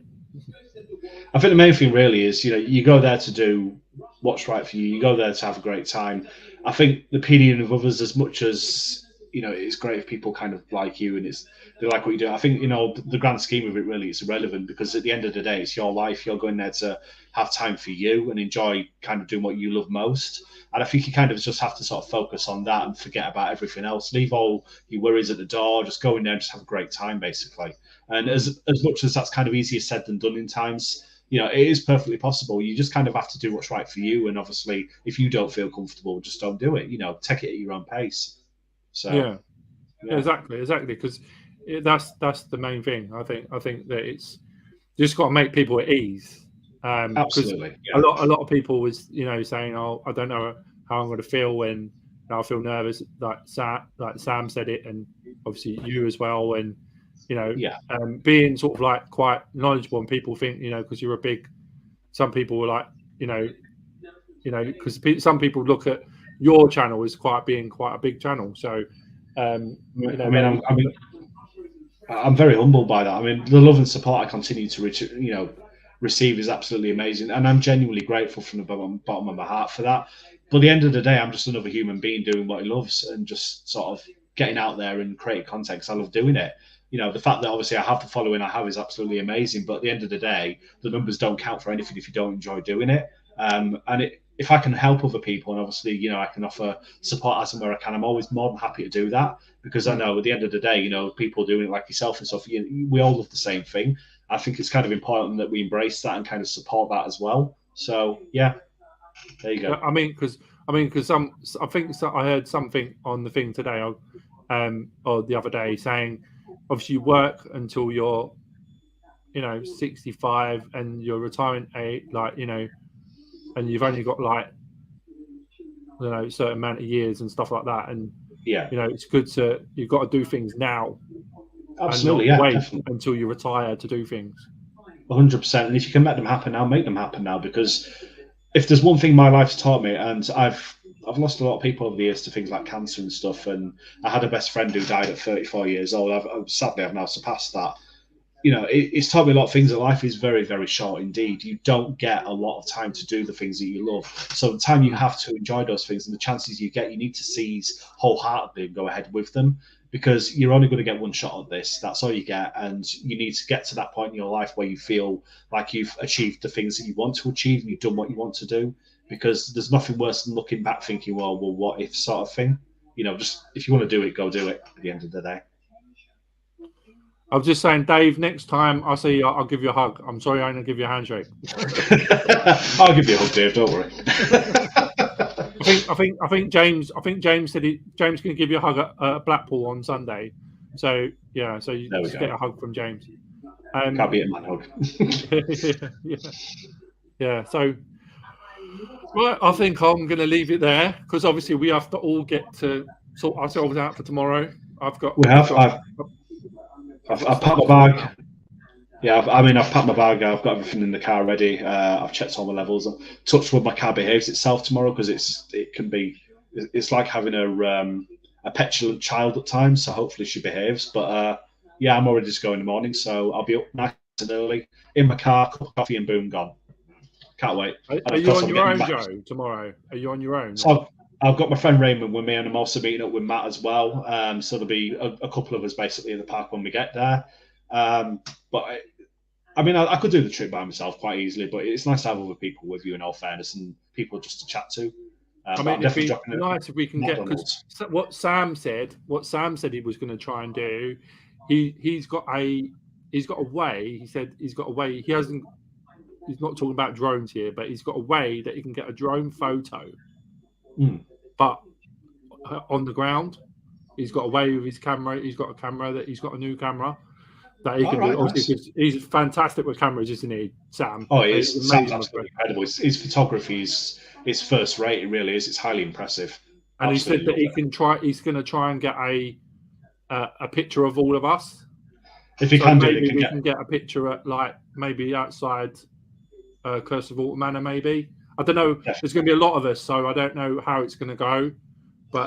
I think the main thing really is, you go there to do what's right for you. You go there to have a great time. I think the opinion of others, as much as it's great if people kind of like you and they like what you do. I think the grand scheme of it really is irrelevant, because at the end of the day, it's your life. You're going there to have time for you and enjoy kind of doing what you love most. And I think you kind of just have to sort of focus on that and forget about everything else. Leave all your worries at the door. Just go in there and just have a great time, basically. And as much as that's kind of easier said than done in times, it is perfectly possible. You just kind of have to do what's right for you. And obviously, if you don't feel comfortable, just don't do it. Take it at your own pace. So yeah, exactly, because that's the main thing. I think that it's just got to make people at ease. Absolutely, a lot of people was saying, oh, I don't know how I'm going to feel when I feel nervous. Like Sam said it, and obviously you as well. And being sort of like quite knowledgeable, and people think because you're some people were like because some people look at your channel as being quite a big channel. So I'm very humbled by that. I mean, the love and support I continue to receive is absolutely amazing, and I'm genuinely grateful from the bottom of my heart for that. But at the end of the day, I'm just another human being doing what he loves and just sort of getting out there and creating content because I love doing it. The fact that obviously I have the following I have is absolutely amazing, but at the end of the day, the numbers don't count for anything if you don't enjoy doing it. If I can help other people, and obviously, I can offer support as and where I can, I'm always more than happy to do that, because I know at the end of the day, people doing it like yourself and stuff, we all love the same thing. I think it's kind of important that we embrace that and kind of support that as well. So, yeah, there you go. I mean, because I think I heard something on the thing today. or the other day, saying, obviously you work until you're, 65, and your retirement age, like, and you've only got like, a certain amount of years and stuff like that, and Yeah, it's good you've got to do things now and not absolutely. Yeah, wait definitely. until you retire to do things. 100%. And if you can make them happen now, make them happen now. Because if there's one thing my life's taught me, and I've lost a lot of people over the years to things like cancer and stuff, and I had a best friend who died at 34 years old. Sadly, I've now surpassed that. It's taught me a lot of things. That life is very, very short indeed. You don't get a lot of time to do the things that you love. So the time you have to enjoy those things, and the chances you get, you need to seize wholeheartedly and go ahead with them, because you're only going to get one shot at this. That's all you get, and you need to get to that point in your life where you feel like you've achieved the things that you want to achieve and you've done what you want to do. Because there's nothing worse than looking back thinking, well, what if sort of thing. Just if you want to do it, go do it. At the end of the day. I was just saying, Dave, next time I see you, I'll give you a hug. I'm sorry I didn't give you a handshake. I'll give you a hug, Dave. Don't worry. I think James said James can give you a hug at Blackpool on Sunday. So yeah, so you just get a hug from James. Can't be a man hug. yeah. So, well, I think I'm going to leave it there, because obviously we have to all get to sort ourselves out for tomorrow. I've packed my bag. Yeah, I've packed my bag. I've got everything in the car ready. I've checked all the levels. Touch wood, my car behaves itself tomorrow, because it's like having a petulant child at times. So hopefully she behaves. But yeah, I'm already just going in the morning, so I'll be up nice and early in my car, cup of coffee, and boom, gone. Can't wait. Are you on your own, Joe, tomorrow? Are you on your own? So I've got my friend Raymond with me, and I'm also meeting up with Matt as well. So there'll be a couple of us basically in the park when we get there. But I could do the trip by myself quite easily, but it's nice to have other people with you, in all fairness, and people just to chat to. It'd be nice if we can get, because what Sam said he was going to try and do. He's got a way. He said he's got a way. He's not talking about drones here, but he's got a way that he can get a drone photo, but on the ground. He's got a way with his camera. He's got a new camera that he can do. Obviously, nice. He's fantastic with cameras, isn't he, Sam? Oh, he is. Sam's absolutely incredible. His photography is first rate. It really is. It's highly impressive. And absolutely, he said that he's going to try and get a picture of all of us. If he can do it, we can get a picture at, like, maybe outside Curse of Water Manor, maybe. I don't know. Definitely. There's going to be a lot of us, so I don't know how it's going to go. But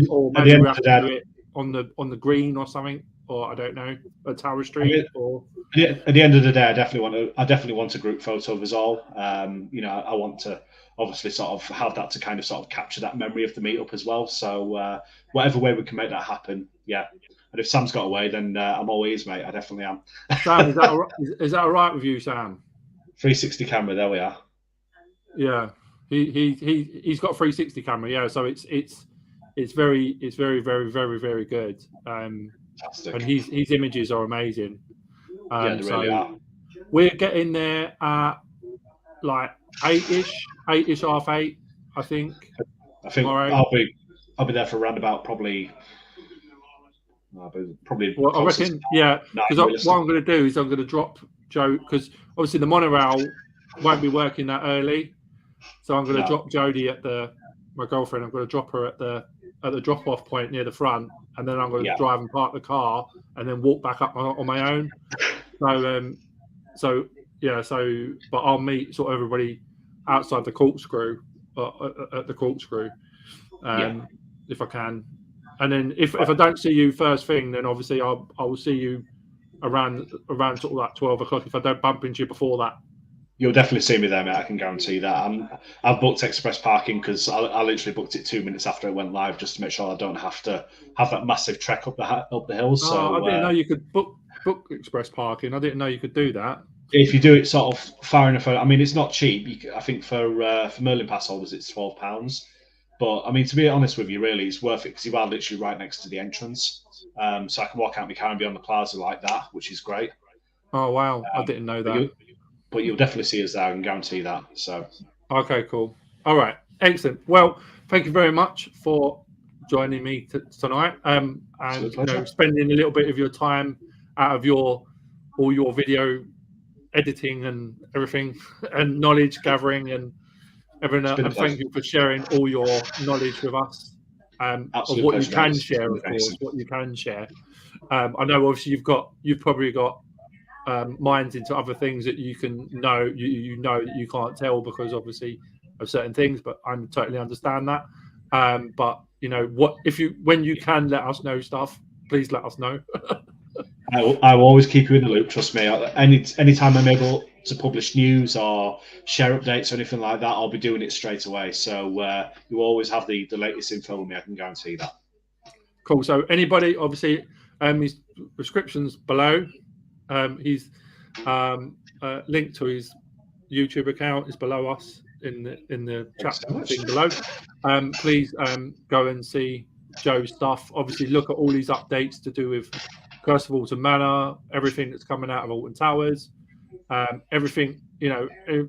or maybe we have to do it on the green or something, or I don't know, at Tower Street. At the end of the day, I definitely want a group photo of us all. I want to obviously sort of have that to kind of sort of capture that memory of the meetup as well. So whatever way we can make that happen, yeah. And if Sam's got away, then I'm all ears, mate. I definitely am. Sam, is that all right with you, Sam? 360 camera. There we are. Yeah, he's got a 360 camera. Yeah, so it's very, very, very, very, very good. Fantastic. And his images are amazing. Yeah, they really are. We're getting there at like 8ish, 8:30, I think. I think tomorrow. I'll be there for around about probably. Well, I reckon, yeah. Because what I'm going to do is I'm going to drop Joe, because obviously the monorail won't be working that early, so I'm going to drop Jodie my girlfriend. I'm going to drop her at the drop-off point near the front, and then I'm going to drive and park the car, and then walk back up on my own. But I'll meet sort of everybody outside the corkscrew, at the corkscrew, if I can. And then if I don't see you first thing, then obviously I will see you around sort of like 12 o'clock if I don't bump into you before that. You'll definitely see me there, mate. I can guarantee that. I've booked express parking because I literally booked it 2 minutes after it went live, just to make sure I don't have to have that massive trek up the hills. So I didn't know you could book express parking. I didn't know you could do that. If you do it sort of far enough, I mean, it's not cheap. I think for Merlin Pass holders, it's £12. But I mean, to be honest with you, really, it's worth it because you are literally right next to the entrance. So I can walk out my car and be on the plaza like that, which is great. Oh wow, I didn't know that. But you'll definitely see us there, I can guarantee that. So okay, cool. All right, excellent. Well, thank you very much for joining me tonight, and pleasure. spending a little bit of your time out of all your video editing and everything, and knowledge gathering and everything. And thank you for sharing all your knowledge with us, of what you can share, of course, what you can share. I know obviously you've probably got minds into other things that you can know you know that you can't tell because obviously of certain things, but I totally understand that. But when you can let us know stuff, please let us know. I will always keep you in the loop. Trust me. Anytime I'm able to publish news or share updates or anything like that, I'll be doing it straight away. So you always have the latest info with me. I can guarantee that. Cool. So anybody, obviously, his descriptions below. He's linked to his YouTube account is below us in the chat thing below. Please go and see Joe's stuff. Obviously, look at all these updates to do with Curse of Alton Manor, everything that's coming out of Alton Towers, everything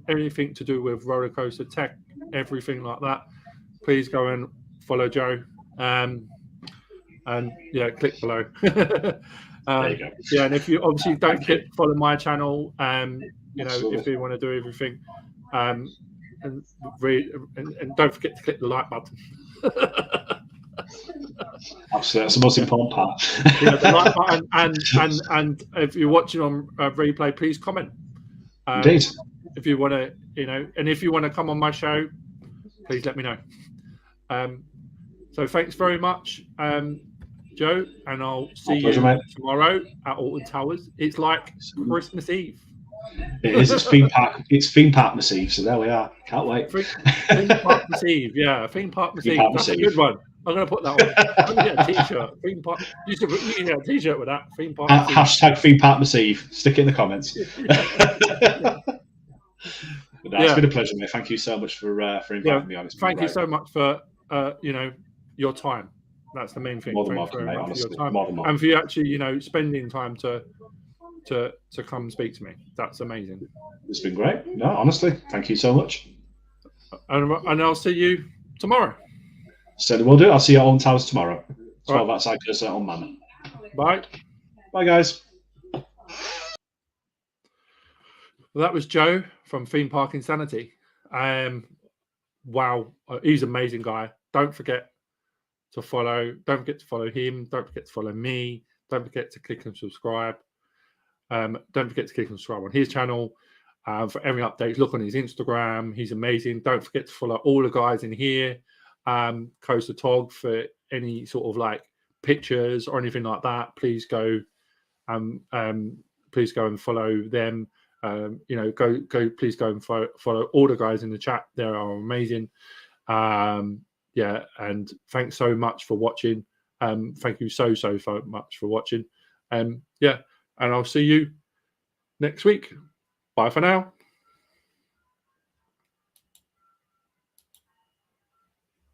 anything to do with roller coaster tech, everything like that. Please go and follow Joe. And click below. There you go. Yeah, and if you obviously don't forget to follow my channel, if you want to do everything, and don't forget to click the like button. Absolutely, that's the most important part. The like button, and if you're watching on replay, please comment. Indeed. If you want to, and if you want to come on my show, please let me know. So thanks very much, Joe, and I'll see you tomorrow at Alton Towers. It's like Christmas Eve. It is. It's theme park. It's theme park Eve. So there we are. Can't wait. Theme park Eve. Yeah, theme park Eve. That's a good one. I'm going to put that on. I'm going to get a T-shirt. Theme park. You can get a T-shirt with that. Theme park. Hashtag theme park Eve. Stick it in the comments. It's been a pleasure, mate. Thank you so much for inviting me on. Thank you so much for your time. That's the main thing. More than welcome, mate, honestly. For your time. And for you actually, spending time to come speak to me. That's amazing. It's been great. No, honestly, thank you so much. And I'll see you tomorrow. Certainly will do. I'll see you at Alton Towers tomorrow. 12 outside Curse of Alton Manor. Bye. Bye, guys. Well, that was Joe from Theme Park Insanity. Wow, he's an amazing guy. Don't forget to follow. Don't forget to follow him. Don't forget to follow me. Don't forget to click and subscribe. Don't forget to click and subscribe on his channel for every update. Look on his Instagram. He's amazing. Don't forget to follow all the guys in here. Coaster Tog for any sort of like pictures or anything like that. Please go and follow them. Please go and follow all the guys in the chat. They are amazing. And thanks so much for watching. Thank you so much for watching. And I'll see you next week. Bye for now.